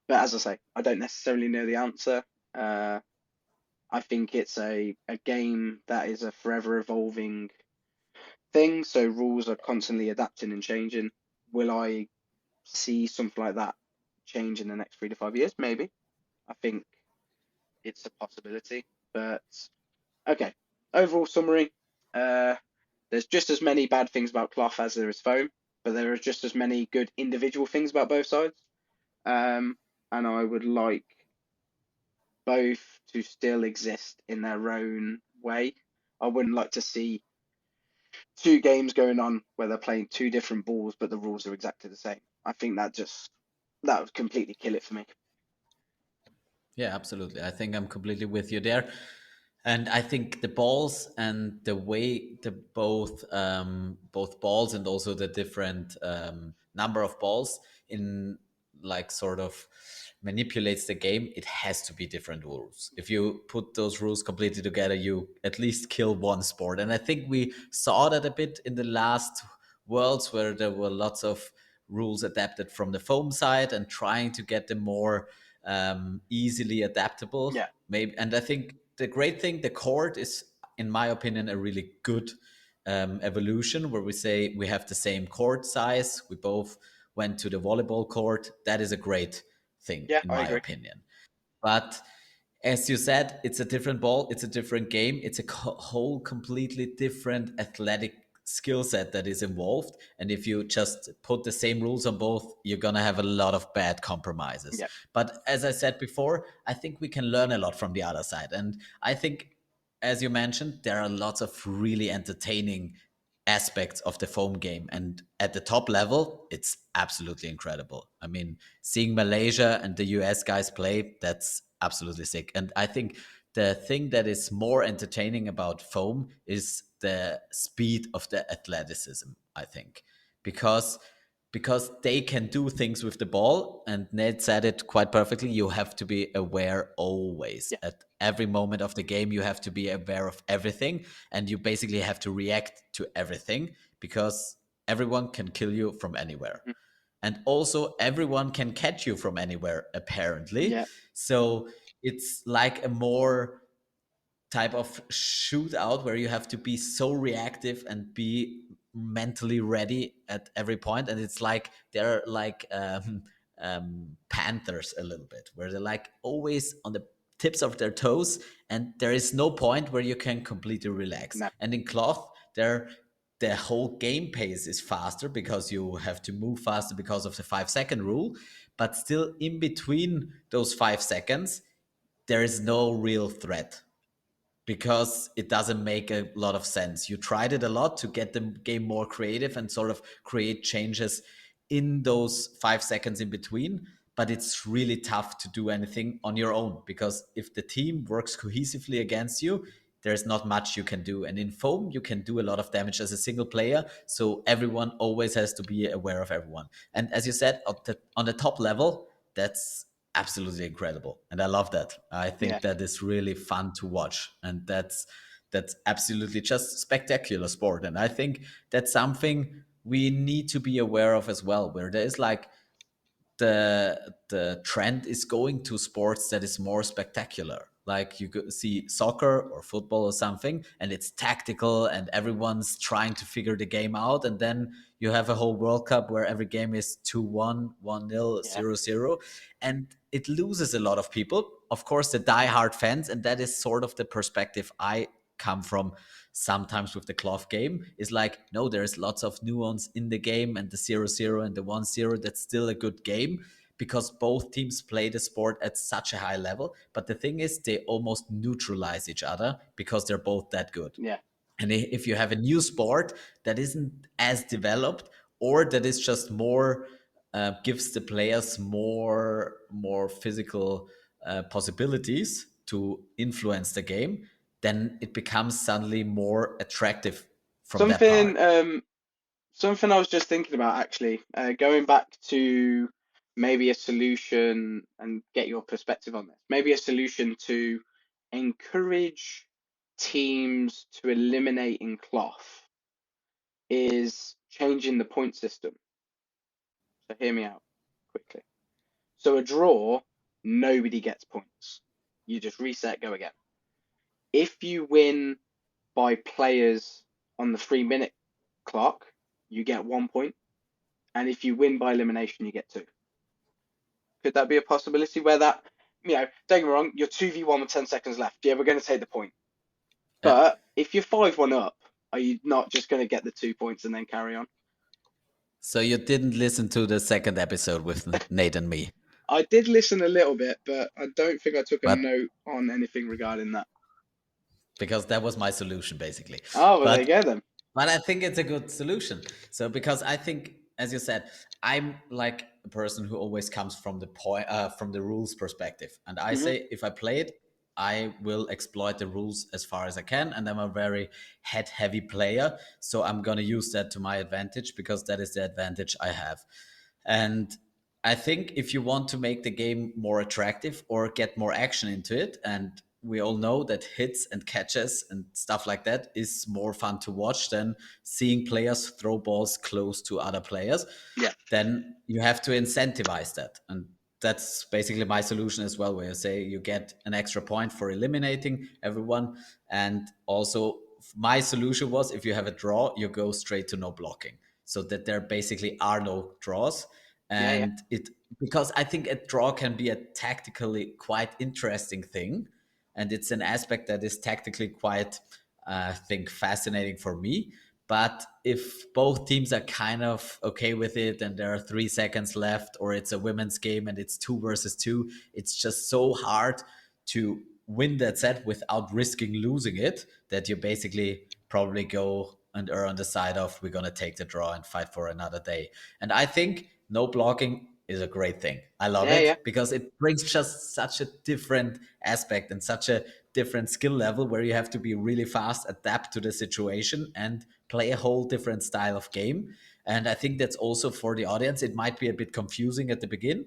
but as I say, I don't necessarily know the answer. Uh, I think it's a game that is a forever evolving thing, so rules are constantly adapting and changing. Will I see something like that change in the next 3 to 5 years? Maybe. I think it's a possibility. But okay, overall summary. Uh, there's just as many bad things about cloth as there is foam, but there are just as many good individual things about both sides. And I would like both to still exist in their own way. I wouldn't like to see two games going on where they're playing two different balls, but the rules are exactly the same. I think that would completely kill it for me. Yeah, absolutely. I think I'm completely with you there. And I think the balls and the way the both balls and also the different number of balls in like sort of manipulates the game, it has to be different rules. If you put those rules completely together, you at least kill one sport. And I think we saw that a bit in the last worlds where there were lots of rules adapted from the foam side and trying to get them more easily adaptable. Yeah, Maybe, and I think the great thing, the court is, in my opinion, a really good evolution where we say we have the same court size. We both went to the volleyball court. That is a great thing, yeah, in I my agree. opinion. But as you said, it's a different ball, it's a different game, it's a whole completely different athletic skill set that is involved. And if you just put the same rules on both, you're going to have a lot of bad compromises. Yeah, But as I said before, I think we can learn a lot from the other side. And I think, as you mentioned, there are lots of really entertaining aspects of the foam game. And at the top level, it's absolutely incredible. I mean, seeing Malaysia and the US guys play, that's absolutely sick. And I think the thing that is more entertaining about foam is the speed of the athleticism, I think. Because they can do things with the ball, and Ned said it quite perfectly. You have to be aware always. Yeah. At every moment of the game, you have to be aware of everything, and you basically have to react to everything, because everyone can kill you from anywhere. Mhm. And also, everyone can catch you from anywhere, apparently. Yeah. So it's like a more type of shootout where you have to be so reactive and be mentally ready at every point. And it's like they're like panthers a little bit, where they're like always on the tips of their toes, and there is no point where you can completely relax. No. And in cloth, there the whole game pace is faster because you have to move faster because of the 5 second rule. But still, in between those 5 seconds, there is no real threat, because it doesn't make a lot of sense. You tried it a lot to get the game more creative and sort of create changes in those 5 seconds in between, but it's really tough to do anything on your own, because if the team works cohesively against you, there's not much you can do. And in foam, you can do a lot of damage as a single player, so everyone always has to be aware of everyone. And as you said, on the top level, that's absolutely incredible, and I love that. I Yeah. think that is really fun to watch, and that's absolutely just spectacular sport. And I think that's something we need to be aware of as well, where there is like the trend is going to sports that is more spectacular. Like you could see soccer or football or something, and it's tactical, and everyone's trying to figure the game out. And then you have a whole World Cup where every game is 2-1, 1-0, Yeah. 0-0, and it loses a lot of people. Of course, the die-hard fans, and that is sort of the perspective I come from sometimes with the cloth game, is like, no, there's lots of nuance in the game, and the 0-0 and the 1-0, that's still a good game, because both teams play the sport at such a high level. But the thing is, they almost neutralize each other because they're both that good. Yeah. And if you have a new sport that isn't as developed, or that is just more gives the players more physical possibilities to influence the game, then it becomes suddenly more attractive from that part. Something something I was just thinking about actually, going back to maybe a solution and get your perspective on this. Maybe a solution to encourage teams to eliminate in cloth is changing the point system. So hear me out quickly. So a draw, nobody gets points. You just reset, go again. If you win by players on the 3 minute clock, you get 1 point. And if you win by elimination, you get two. Could that be a possibility where that, don't get me wrong, you're 2v1 with 10 seconds left. Yeah, we're going to take the point. Yeah. But if you're 5-1 up, are you not just going to get the 2 points and then carry on? So you didn't listen to the second episode with Nate and me, I did listen a little bit, but I don't think I took a but note on anything regarding that. because that was my solution basically. Oh, well, there you But go then. I think it's a good solution. So because I think, as you said, I'm like a person who always comes from the from the rules perspective, and I Hmm. say if I play it, I will exploit the rules as far as I can, and I'm a very head heavy player, so I'm gonna use that to my advantage, because that is the advantage I have. And I think if you want to make the game more attractive or get more action into it, and we all know that hits and catches and stuff like that is more fun to watch than seeing players throw balls close to other players, Yeah. then you have to incentivize that. And that's basically my solution as well, where you say you get an extra point for eliminating everyone. And also, my solution was, if you have a draw, you go straight to no blocking, so that there basically are no draws. Yeah, yeah. And it, because I think a draw can be a tactically quite interesting thing, and it's an aspect that is tactically quite, I think, fascinating for me. But if both teams are kind of okay with it, and there are 3 seconds left, or it's a women's game and it's 2 versus 2, it's just so hard to win that set without risking losing it, that you basically probably go and err on the side of we're going to take the draw and fight for another day. And I think no blocking is a great thing. I love Yeah, yeah, it because it brings just such a different aspect and such a different skill level where you have to be really fast, adapt to the situation, and play a whole different style of game. And I think that's also for the audience. It might be a bit confusing at the begin,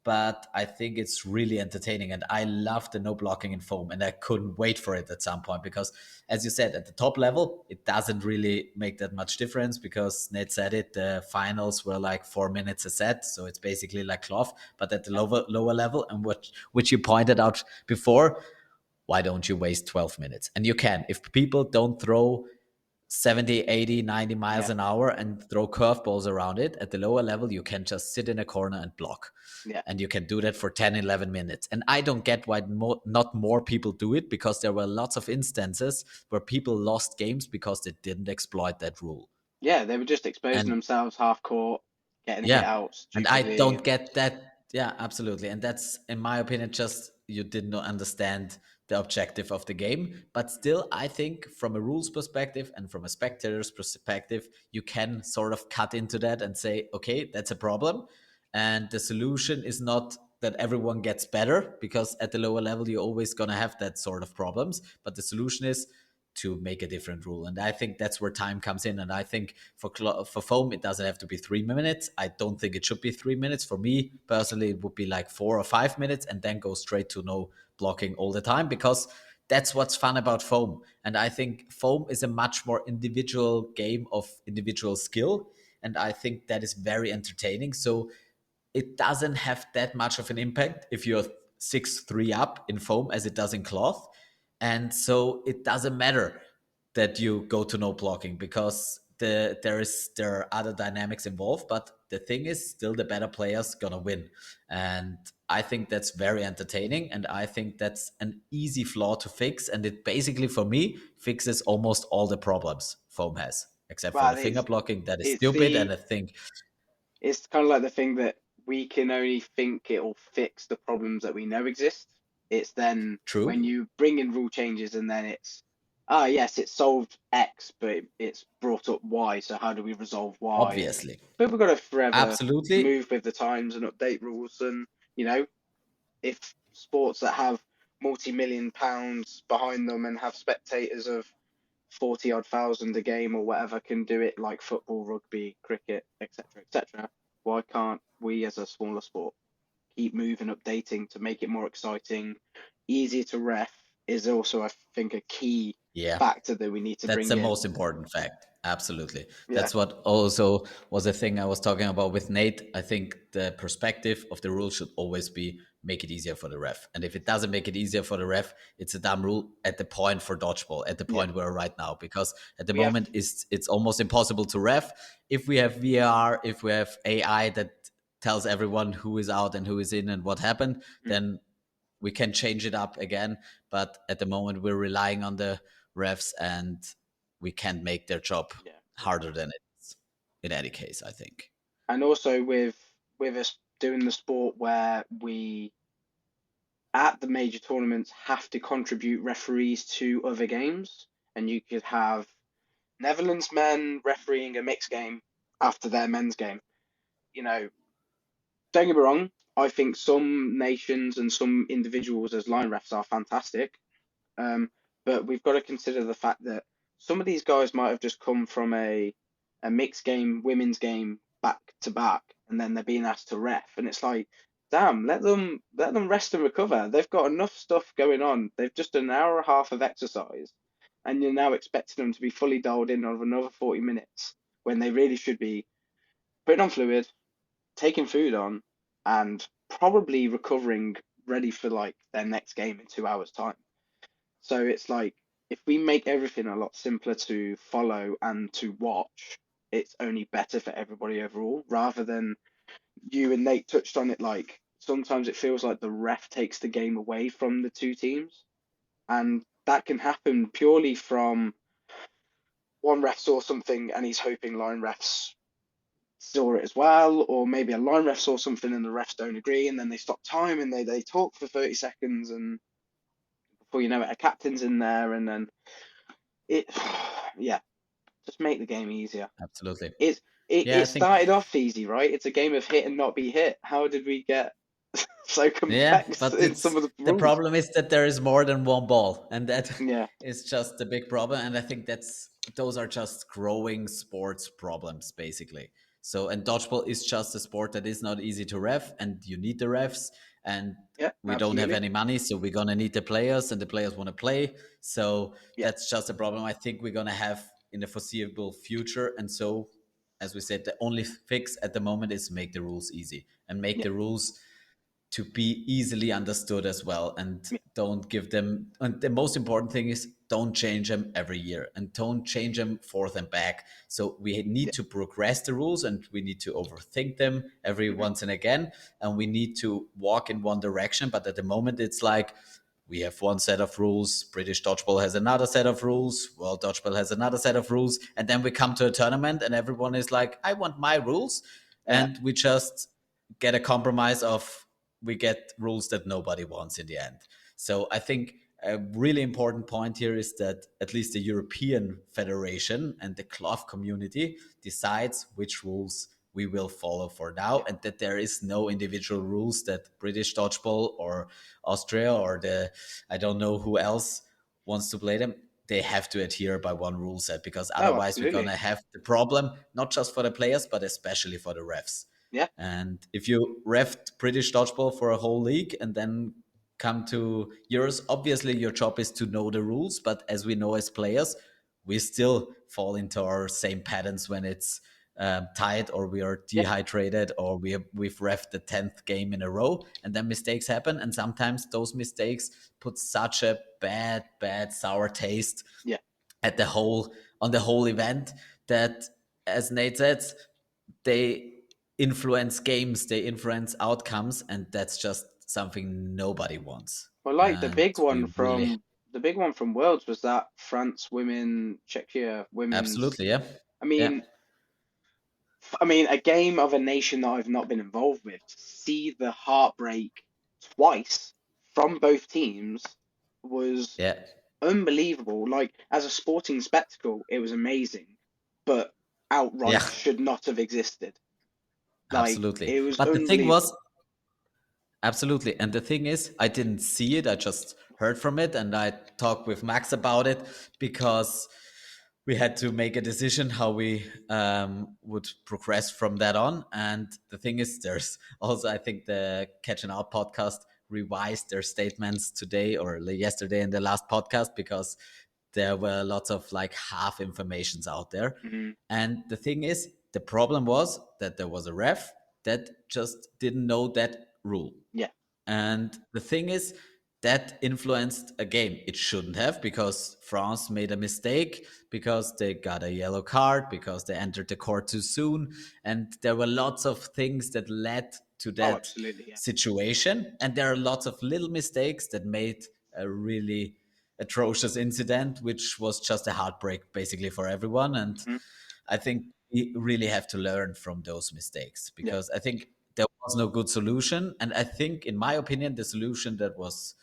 but I think it's really entertaining. And I love the no blocking in foam, and I couldn't wait for it at some point because, as you said, at the top level, it doesn't really make that much difference because Nate said it. The finals were like 4 minutes a set, so it's basically like cloth. But at the yeah, lower level, and which you pointed out before, why don't you waste 12 minutes? And you can. If people don't throw 70, 80, 90 miles yeah, an hour and throw curveballs around it, at the lower level, you can just sit in a corner and block. yeah. And you can do that for 10, 11 minutes. And I don't get why not more people do it, because there were lots of instances where people lost games because they didn't exploit that rule. Yeah, they were just exposing And themselves half court, getting hit yeah. out And I stupidly, don't and get that. Yeah, absolutely. And that's, in my opinion, just you did not understand the objective of the game. But still, I think from a rules perspective and from a spectator's perspective, you can sort of cut into that and say, okay, that's a problem. And the solution is not that everyone gets better, because at the lower level, you're always going to have that sort of problems. But the solution is to make a different rule. And I think that's where time comes in. And I think for foam, it doesn't have to be 3 minutes. I don't think it should be 3 minutes. For me personally, it would be like 4 or 5 minutes, and then go straight to no blocking all the time, because that's what's fun about foam. And I think foam is a much more individual game of individual skill. And I think that is very entertaining. So it doesn't have that much of an impact if you're 6-3 up in foam as it does in cloth. And so it doesn't matter that you go to no blocking, because there are other dynamics involved, but the thing is still the better player's gonna win. And I think that's very entertaining, and I think that's an easy flaw to fix, and it basically for me fixes almost all the problems foam has, except for well, the finger blocking that is it's stupid. And the I think it's kind of like the thing that we can only think it'll fix the problems that we know exist. It's then when true, you bring in rule changes and then it's, ah, yes, it solved X, but it's brought up Y. So how do we resolve Y? And obviously. but we've got to forever Absolutely. move with the times and update rules. And you know, if sports that have multi-million pounds behind them and have spectators of 40 odd thousand a game or whatever can do it like football, rugby, cricket, etc., etc., why can't we as a smaller sport keep moving, updating to make it more exciting, easier to ref is also, I think, a key Yeah. factor that we need to That's bring the in. most important fact. Absolutely. Yeah. That's what also was a thing I was talking about with Nate. I think the perspective of the rule should always be make it easier for the ref. And if it doesn't make it easier for the ref, it's a dumb rule at the point for dodgeball, at the Yeah. point we're right now. Because at the We have, moment it's almost impossible to ref. If we have VR, if we have AI that tells everyone who is out and who is in and what happened, mm, then we can change it up again. But at the moment, we're relying on the refs, and we can't make their job yeah. harder than it is. In any case, I think. And also with us doing the sport where we at the major tournaments have to contribute referees to other games, and you could have Netherlands men refereeing a mixed game after their men's game. You know, don't get me wrong. I think some nations and some individuals as line refs are fantastic, um, but we've got to consider the fact that some of these guys might have just come from a mixed game, women's game back to back, and then they're being asked to ref, and it's like, damn, let them rest and recover. They've got enough stuff going on. They've just done an hour and a half of exercise, and you're now expecting them to be fully dialed in on another 40 minutes when they really should be putting on fluid, taking food on, and probably recovering, ready for like their next game in 2 hours' time. So it's like if we make everything a lot simpler to follow and to watch, it's only better for everybody overall, rather than you and Nate touched on it, like sometimes it feels like the ref takes the game away from the two teams. And that can happen purely from one ref saw something and he's hoping line refs saw it as well, or maybe a line ref saw something and the refs don't agree, and then they stop time and they talk for 30 seconds, and before you know it, a captain's in there, and then it, yeah. Just make the game easier. Absolutely. It's Yeah, it I think. started off easy, right? It's a game of hit and not be hit. How did we get so Yeah, complex but in it's some of the the rules? problem is that there is more than one ball, and that Yeah, is just the big problem. And I think those are just growing sports problems, basically. So, and dodgeball is just a sport that is not easy to ref, and you need the refs, and yeah, we don't have absolutely. any money, so we're gonna need the players, and the players want to play. So Yeah, that's just a problem I think we're gonna have in the foreseeable future. And so, as we said, the only fix at the moment is make the rules easy and make yeah, the rules to be easily understood as well, and yeah, don't give them, and the most important thing is don't change them every year and don't change them forth and back. So we need yeah. to progress the rules and we need to overthink them every Hmm. once and again, and we need to walk in one direction. But at the moment it's like we have one set of rules, British dodgeball has another set of rules, world dodgeball has another set of rules, and then we come to a tournament and everyone is like, I want my rules, Yeah. and we just get a compromise of, we get rules that nobody wants in the end. So I think a really important point here is that at least the European Federation and the club community decides which rules we will follow for now, Yeah. and that there is no individual rules that British dodgeball or Austria or the, I don't know who else wants to play them, they have to adhere by one rule set, because Oh, otherwise we're absolutely. gonna have the problem not just for the players but especially for the refs. Yeah. And if you ref British dodgeball for a whole league and then come to yours, obviously your job is to know the rules. But as we know as players, we still fall into our same patterns when it's tight or we are Yeah. dehydrated or we've refed the 10th game in a row, and then mistakes happen. And sometimes those mistakes put such a bad, sour taste Yeah. at the whole event that, as Nate said, they influence games, they influence outcomes, and that's just something nobody wants. Well, like And we really, the big one from Worlds was that France women, Czechia women's. absolutely, yeah, I yeah, mean, a game of a nation that I've not been involved with, to see the heartbreak twice from both teams was yeah, unbelievable. Like, as a sporting spectacle, it was amazing, but yeah, outright should not have existed. Like, absolutely. it was But the thing was, unbelievable. absolutely. And the thing is, I didn't see it. I just heard from it and I talked with Max about it because we had to make a decision how we would progress from that on. And the thing is, there's also, I think the Catch and Out podcast revised their statements today or yesterday in the last podcast because there were lots of like half informations out there. Hmm. And the thing is, the problem was that there was a ref that just didn't know that rule. Yeah. And the thing is, that influenced a game. It shouldn't have, because France made a mistake, because they got a yellow card, because they entered the court too soon. And there were lots of things that led to Oh, that absolutely. Yeah. situation. And there are lots of little mistakes that made a really atrocious incident, which was just a heartbreak basically for everyone. And Hmm. I think we really have to learn from those mistakes, Yeah. because I think there was no good solution. And I think, in my opinion, the solution that was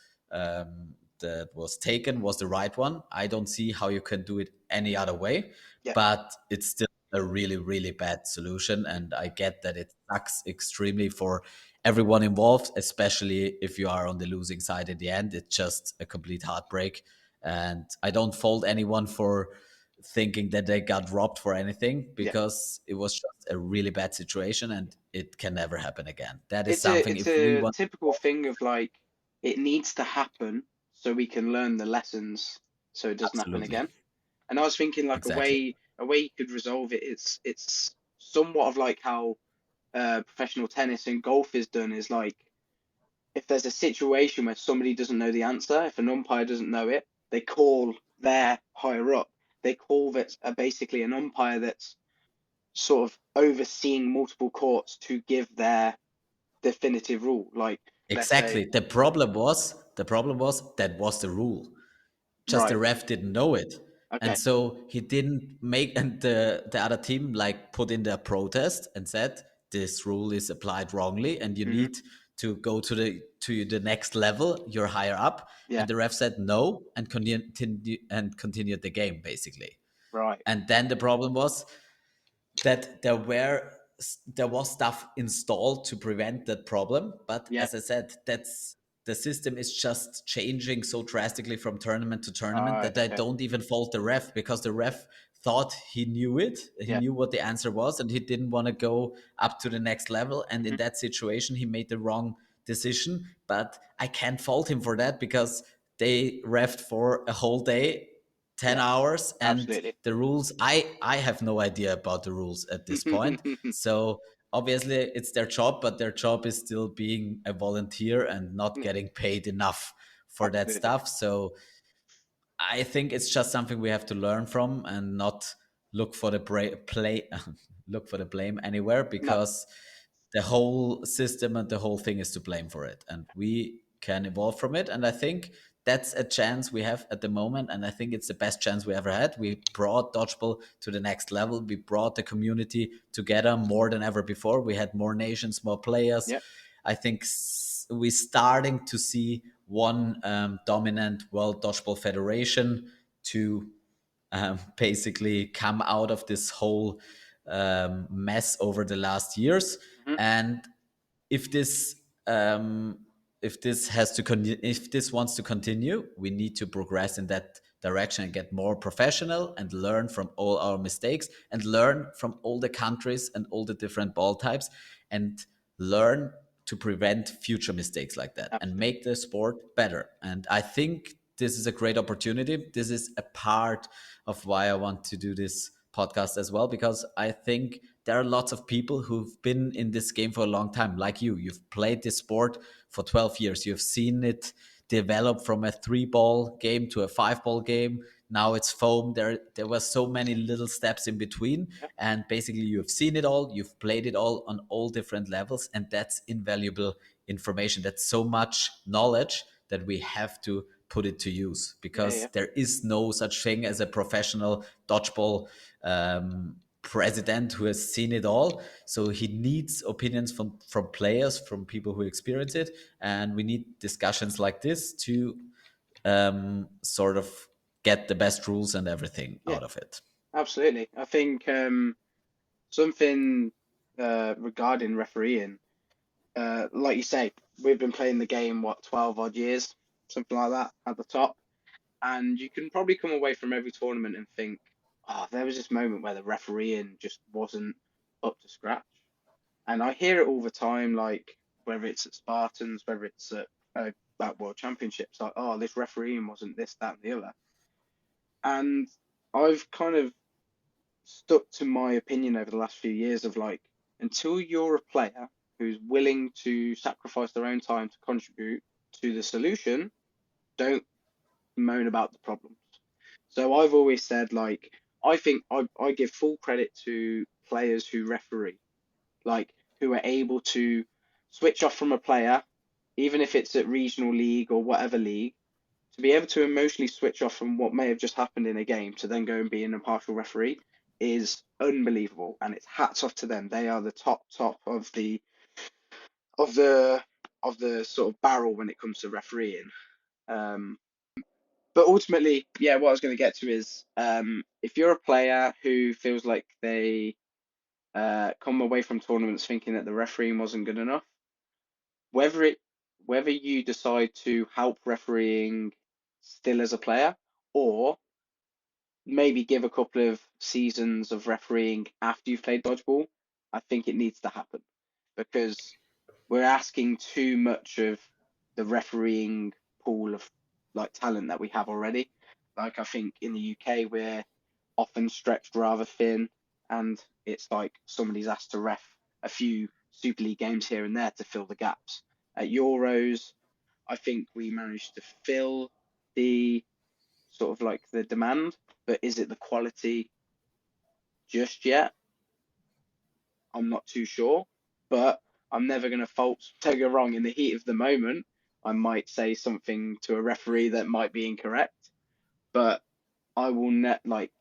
taken was the right one. I don't see how you can do it any other way, Yeah. but it's still a really, really bad solution. And I get that it sucks extremely for everyone involved, especially if you are on the losing side at the end. It's just a complete heartbreak. And I don't fault anyone for thinking that they got robbed for anything, Yeah. because it was just a really bad situation and it can never happen again. That is It's a something, it's if we a want. typical thing of like it needs to happen so we can learn the lessons so it doesn't happen Absolutely. again. And I was thinking like Exactly. a way you could resolve it. It's somewhat of like how professional tennis and golf is done. Is like if there's a situation where somebody doesn't know the answer, if an umpire doesn't know it, they call their higher up. They call that basically an umpire that's sort of overseeing multiple courts to give their definitive rule. Like, let's say, Exactly. The problem was that was the rule. Just the right, ref didn't know it. And okay, so he didn't make, and the other team like put in their protest and said this rule is applied wrongly and you hmm, need to go to the next level, you're higher up. yeah, And the ref said no and continued the game basically. Right. And then the problem was that there was stuff installed to prevent that problem, but Yeah. as I said, that's the system is just changing so drastically from tournament to tournament Right. that I Okay. don't even fault the ref, because the ref thought he knew it, he Yeah. knew what the answer was, and he didn't want to go up to the next level, and in Hmm. that situation he made the wrong decision. But I can't fault him for that, because they refed for a whole day, 10 Yeah. hours, and Absolutely. the rules, I have no idea about the rules at this point. So obviously it's their job, but their job is still being a volunteer and not Yeah. getting paid enough for that Absolutely. stuff. So I think it's just something we have to learn from and not look for the play look for the blame anywhere, No. because the whole system and the whole thing is to blame for it, and we can evolve from it. And I think that's a chance we have at the moment, and I think it's the best chance we ever had. We brought dodgeball to the next level. We brought the community together more than ever before. We had more nations, more players. Yeah. I think we're starting to see one dominant World Dodgeball Federation to basically come out of this whole mess over the last years. Hmm. And if this um, if this has to if this wants to continue, we need to progress in that direction and get more professional and learn from all our mistakes and learn from all the countries and all the different ball types, and learn to prevent future mistakes like that and Absolutely. make the sport better. And I think this is a great opportunity. This is a part of why I want to do this podcast as well, because I think there are lots of people who've been in this game for a long time, like you. You've played this sport for 12 years. You've seen it develop from a 3-ball game to a 5-ball game. Now it's foam. There were so many little steps in between. Yeah. And basically, you've seen it all. You've played it all on all different levels. And that's invaluable information. That's so much knowledge that we have to put it to use, Yeah. because Yeah. there is no such thing as a professional dodgeball president who has seen it all. So he needs opinions from players, from people who experience it, and we need discussions like this to sort of get the best rules and everything Yeah. out of it. Absolutely. I think something regarding refereeing, like you say, we've been playing the game what 12 odd years, something like that at the top, and you can probably come away from every tournament and think, oh, there was this moment where the refereeing just wasn't up to scratch. And I hear it all the time, like whether it's at Spartans, whether it's at World Championships, like, oh, this refereeing wasn't this, that, and the other. And I've kind of stuck to my opinion over the last few years of like, until you're a player who's willing to sacrifice their own time to contribute to the solution, don't moan about the problems. So I've always said, like, I think I give full credit to players who referee, like, who are able to switch off from a player, even if it's at regional league or whatever league, to be able to emotionally switch off from what may have just happened in a game to then go and be an impartial referee is unbelievable, and it's hats off to them. They are the top of the of the sort of barrel when it comes to refereeing. Um, but ultimately, yeah, what I was going to get to is if you're a player who feels like they come away from tournaments thinking that the refereeing wasn't good enough, whether it whether you decide to help refereeing still as a player or maybe give a couple of seasons of refereeing after you've played dodgeball, I think it needs to happen because we're asking too much of the refereeing pool of like talent that we have already. Like I think in the UK we're often stretched rather thin, and it's like somebody's asked to ref a few Super League games here and there to fill the gaps. At Euros, I think we managed to fill the sort of like the demand, but is it the quality just yet? I'm not too sure, but I'm never going to fault. Don't get wrong. In the heat of the moment, I might say something to a referee that might be incorrect, but I will net like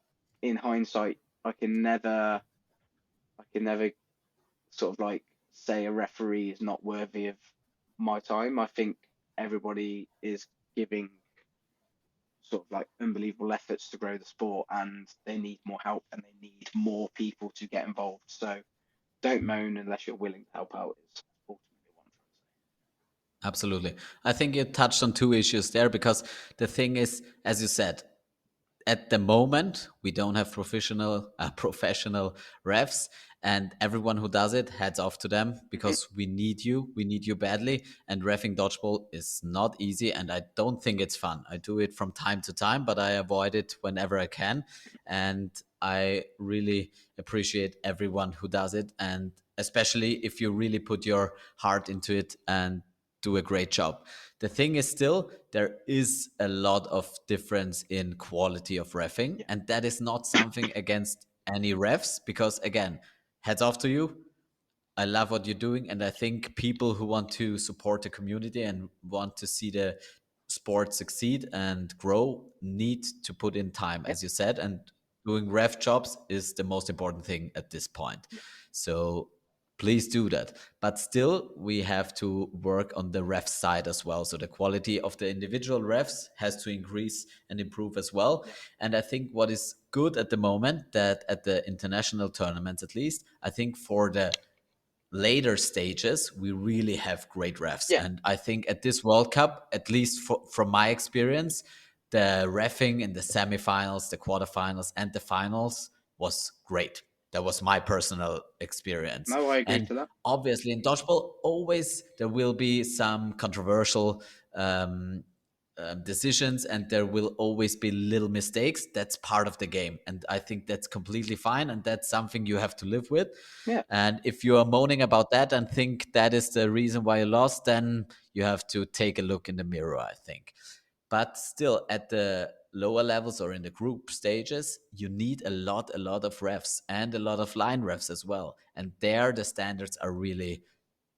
in hindsight, I can never sort of like say a referee is not worthy of my time. I think everybody is giving sort of like unbelievable efforts to grow the sport, and they need more help and they need more people to get involved. So don't moan unless you're willing to help out. Is ultimately what I'm Absolutely. I think you touched on two issues there because the thing is, as you said, at the moment we don't have professional refs, and everyone who does it, heads off to them, trying to because we need you badly, and reffing dodgeball is not easy, and I don't think it's fun. I do it from time to time, but I avoid it whenever I can, and I really appreciate everyone who does it, and especially if you really put your heart into it and do a great job. The thing is, still there is a lot of difference in quality of refing, yeah, and that is not something against any refs, because again, heads off to you. I love what you're doing, and I think people who want to support the community and want to see the sport succeed and grow need to put in time, yeah, as you said, and doing ref jobs is the most important thing at this point. yeah, So please do that. But still, we have to work on the ref side as well. So the quality of the individual refs has to increase and improve as well. yeah, And I think what is good at the moment, that at the international tournaments at least, I think for the later stages, we really have great refs. yeah. And I think at this World Cup, at least from my experience, the refing in the semifinals, the quarterfinals, and the finals was great. That was my personal experience. No, I agree And to that. obviously, in dodgeball, always there will be some controversial decisions, and there will always be little mistakes. That's part of the game. And I think that's completely fine. And that's something you have to live with. Yeah, And if you are moaning about that and think that is the reason why you lost, then you have to take a look in the mirror, I think. But still, at the lower levels or in the group stages, you need a lot of refs and a lot of line refs as well. And there, the standards are really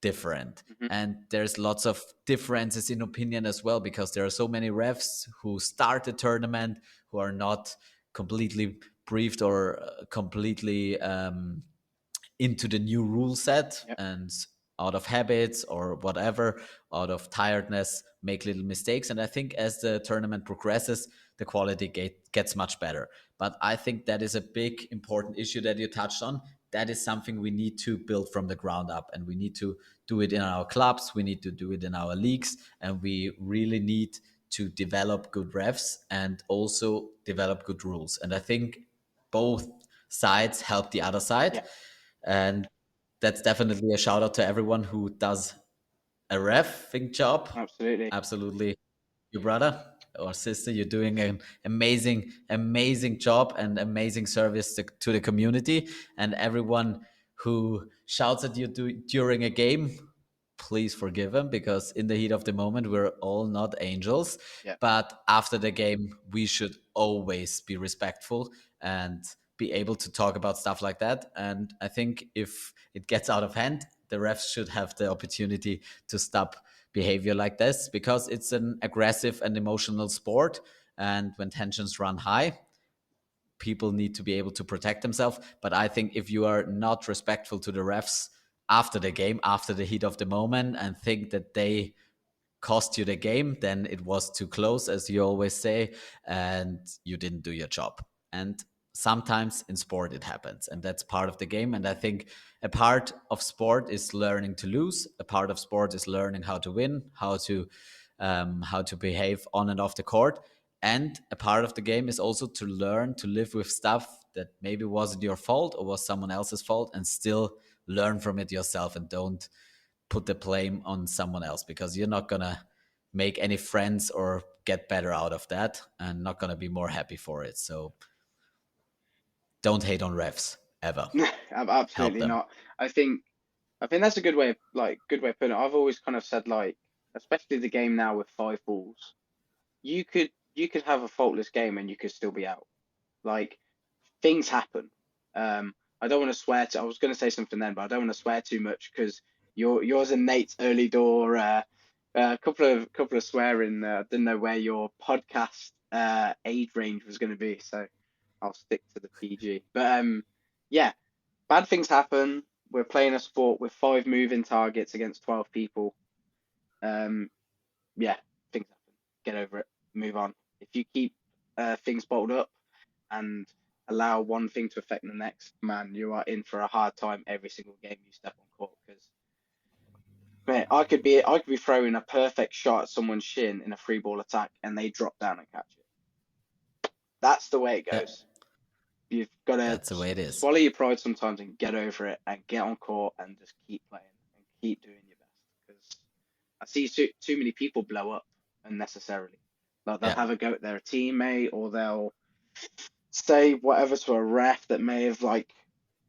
different. hmm, And there's lots of differences in opinion as well, because there are so many refs who start the tournament who are not completely briefed or completely into the new rule set, yeah, and out of habits or whatever, out of tiredness, make little mistakes. And I think as the tournament progresses, the quality gets much better. But I think that is a big important issue that you touched on. That is something we need to build from the ground up, and we need to do it in our clubs, we need to do it in our leagues, and we really need to develop good refs and also develop good rules. And I think both sides help the other side. yeah, And that's definitely a shout out to everyone who does a refing job. absolutely. Absolutely. Your brother or sister, you're doing an amazing job and amazing service to the community. And everyone who shouts at you during a game, please forgive them, because in the heat of the moment, we're all not angels. Yeah, But after the game, we should always be respectful and be able to talk about stuff like that. And I think if it gets out of hand, the refs should have the opportunity to stop behavior like this, because it's an aggressive and emotional sport. And when tensions run high, people need to be able to protect themselves. But I think if you are not respectful to the refs after the game, after the heat of the moment, and think that they cost you the game, then it was too close, as you always say, and you didn't do your job. And sometimes in sport it happens, and that's part of the game. And I think a part of sport is learning to lose. A part of sport is learning how to win, how to behave on and off the court. And a part of the game is also to learn to live with stuff that maybe wasn't your fault or was someone else's fault, and still learn from it yourself, and don't put the blame on someone else, because you're not gonna make any friends or get better out of that, and not gonna be more happy for it. So don't hate on refs ever. Help absolutely them. not. I think I think that's a good way of good way of putting it. I've always kind of said like, especially the game now with five balls, you could have a faultless game and you could still be out. Like things happen. I don't want to swear. I was going to say something then, but I don't want to swear too much because yours and Nate's early door, a couple of swearing. Didn't know where your podcast age range was going to be, so I'll stick to the PG. But yeah, bad things happen. We're playing a sport with five moving targets against 12 people. Um, yeah, things happen. Get over it. Move on. If you keep things bottled up and allow one thing to affect the next, man, you are in for a hard time every single game you step on court. Because man, I could be throwing a perfect shot at someone's shin in a free ball attack, and they drop down and catch it. That's the way it Yeah, goes. You've got to that's the way it is. swallow your pride sometimes and get over it and get on court and just keep playing and keep doing your best. Because I see too many people blow up unnecessarily. Like they'll Yeah, have a go at their teammate, or they'll say whatever to a ref that may have like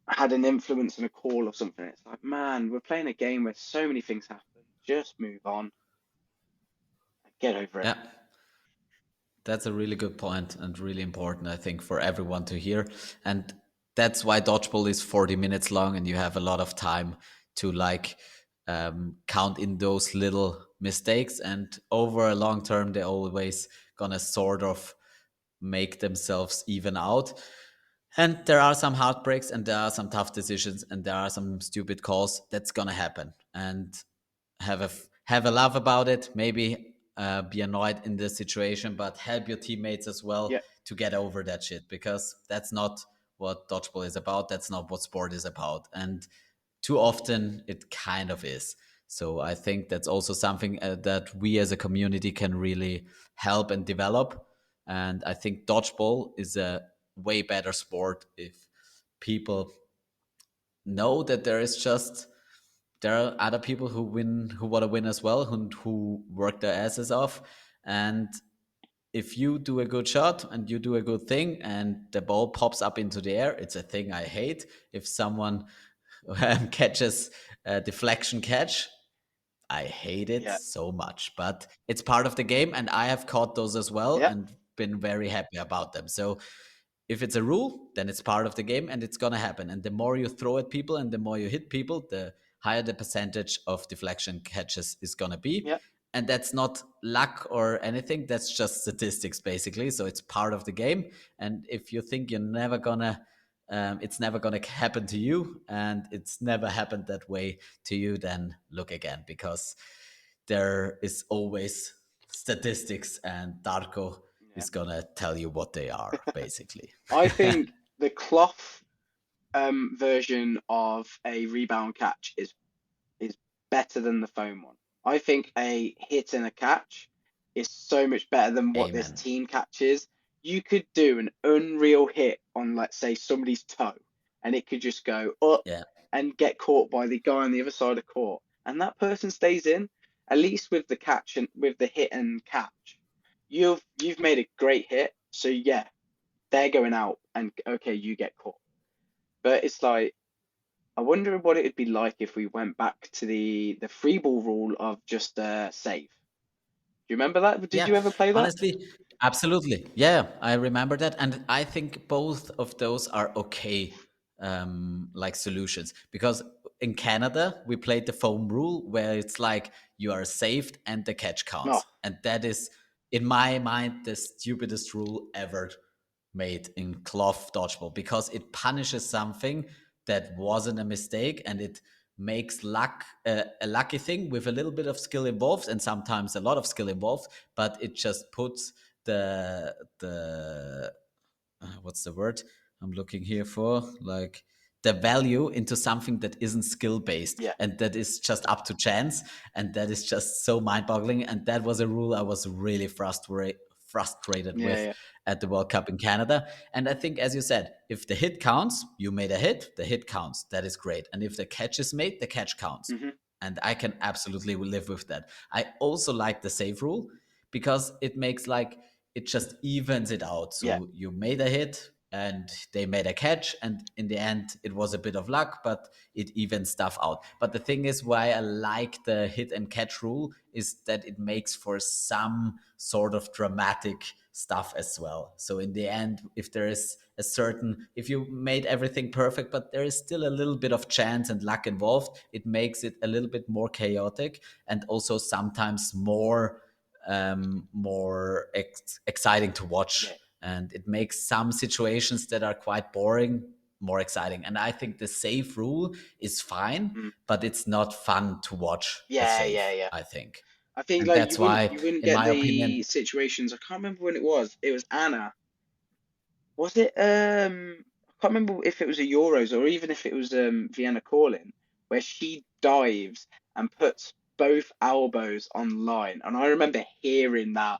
had an influence in a call or something. It's like, man, we're playing a game where so many things happen. Just move on and get over it. yeah. That's a really good point and really important, I think, for everyone to hear. And that's why dodgeball is 40 minutes long, and you have a lot of time to like count in those little mistakes. And over a long term, they're always gonna sort of make themselves even out. And there are some heartbreaks, and there are some tough decisions, and there are some stupid calls. That's gonna happen. And have a laugh about it. Maybe be annoyed in this situation, but help your teammates as well Yeah, to get over that shit, because that's not what dodgeball is about. That's not what sport is about, and too often it kind of is. So I think that's also something that we as a community can really help and develop. And I think dodgeball is a way better sport if people know that there are other people who want to win as well, who work their asses off. And if you do a good shot and you do a good thing and the ball pops up into the air, it's a thing I hate. If someone catches a deflection catch, I hate it yeah, so much, but it's part of the game, and I have caught those as well yeah, and been very happy about them. So if it's a rule, then it's part of the game and it's gonna happen. And the more you throw at people and the more you hit people, the higher the percentage of deflection catches is gonna be. yeah, And that's not luck or anything, that's just statistics basically. So it's part of the game. And if you think you're never gonna it's never going to happen to you, and it's never happened that way to you, then look again, because there is always statistics, and Darko yeah. is going to tell you what they are, basically. I think the cloth version of a rebound catch is better than the foam one. I think a hit and a catch is so much better than what this Amen. team catch is. You could do an unreal hit on, let's say, somebody's toe, and it could just go up Yeah. and get caught by the guy on the other side of court, and that person stays in. At least with the catch and with the hit and catch, you've made a great hit. So yeah, they're going out, and okay, you get caught. But it's like I wonder what it would be like if we went back to the free ball rule of just save. Do you remember that? Did Yeah, you ever play that? honestly, absolutely. Yeah, I remember that, and I think both of those are okay, like solutions. Because in Canada, we played the foam rule, where it's like you are saved and the catch No. counts, and that is, in my mind, the stupidest rule ever made in cloth dodgeball, because it punishes something that wasn't a mistake, and it makes luck a lucky thing with a little bit of skill involved, and sometimes a lot of skill involved, but it just puts the what's the word I'm looking here for, like the value into something that isn't skill based, Yeah. and that is just up to chance, and that is just so mind boggling. And that was a rule I was really frustrated Yeah. with Yeah. at the World Cup in Canada. And I think, as you said, if the hit counts, you made a hit, the hit counts. That is great. And if the catch is made, the catch counts. Hmm. And I can absolutely live with that. I also like the save rule, because it makes like it just evens it out. Yeah. So you made a hit and they made a catch, and in the end it was a bit of luck, but it evens stuff out. But the thing is, why I like the hit and catch rule is that it makes for some sort of dramatic stuff as well. So in the end, if there is a certain, if you made everything perfect but there is still a little bit of chance and luck involved, it makes it a little bit more chaotic, and also sometimes more exciting to watch. Yeah. And it makes some situations that are quite boring more exciting. And I think the save rule is fine, Mm. but it's not fun to watch a Yeah. Yeah. save, Yeah. I think. I think And like that's why, you wouldn't in get my the opinion, situations. I can't remember when it was. It was Anna. Was it I can't remember if it was a Euros or even if it was Vienna Calling, where she dives and puts both elbows on line. And I remember hearing that.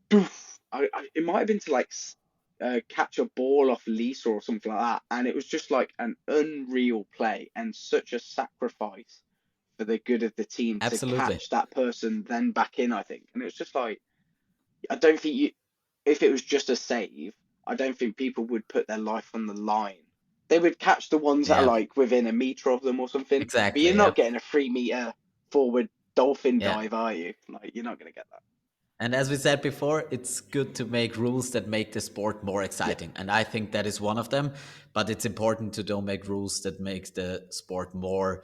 Poof, it might have been to like catch a ball off Lisa or something like that, and it was just like an unreal play and such a sacrifice for the good of the team to absolutely. catch that person then back in, I think. And it was just like I don't think you if it was just a save, I don't think people would put their life on the line. They would catch the ones that are Yeah, like within a meter of them or something, but you're exactly. Yeah. not getting a 3 meter forward dolphin Yeah. dive, are you? Like you're not gonna get that. And as we said before, it's good to make rules that make the sport more Yeah, exciting. And I think that is one of them. But it's important to don't make rules that make the sport more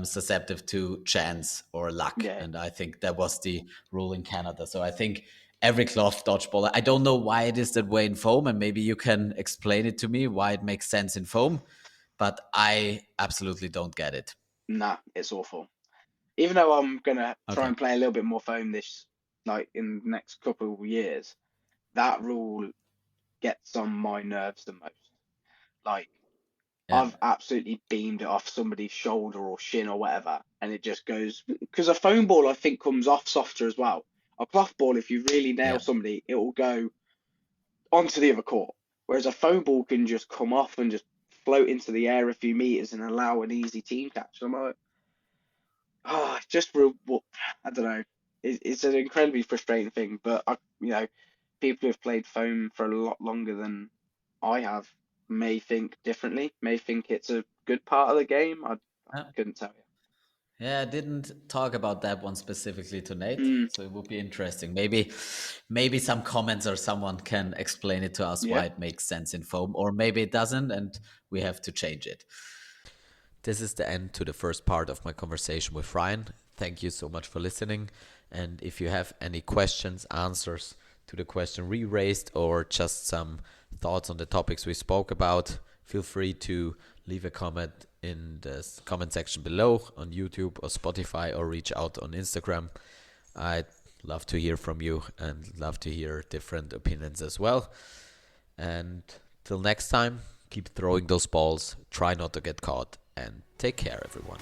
susceptible to chance or luck. yeah. And I think that was the rule in Canada. So I think every cloth dodgeball, I don't know why it is that way in foam. And maybe you can explain it to me why it makes sense in foam. But I absolutely don't get it. Nah, it's awful. Even though I'm gonna try Okay. and play a little bit more foam this, like in the next couple of years, that rule gets on my nerves the most. Like Yeah. I've absolutely beamed it off somebody's shoulder or shin or whatever, and it just goes because a foam ball I think comes off softer as well. A cloth ball, if you really nail Yeah. somebody, it will go onto the other court, whereas a foam ball can just come off and just float into the air a few meters and allow an easy team catch. I'm like, oh, it's just real. I don't know. It's an incredibly frustrating thing, but people who have played foam for a lot longer than I have may think differently. May think it's a good part of the game. I Yeah. couldn't tell Yeah, I didn't talk about that one specifically to Nate, you. so it would be interesting. Maybe some comments or someone can explain it to us Yeah. why it makes sense in foam, or maybe it doesn't, and we have to change it. This is the end to the first part of my conversation with Ryan. Thank you so much for listening. And if you have any questions, answers to the question we raised, or just some thoughts on the topics we spoke about, feel free to leave a comment in the comment section below on YouTube or Spotify, or reach out on Instagram. I'd love to hear from you and love to hear different opinions as well. And till next time, keep throwing those balls, try not to get caught, and take care, everyone.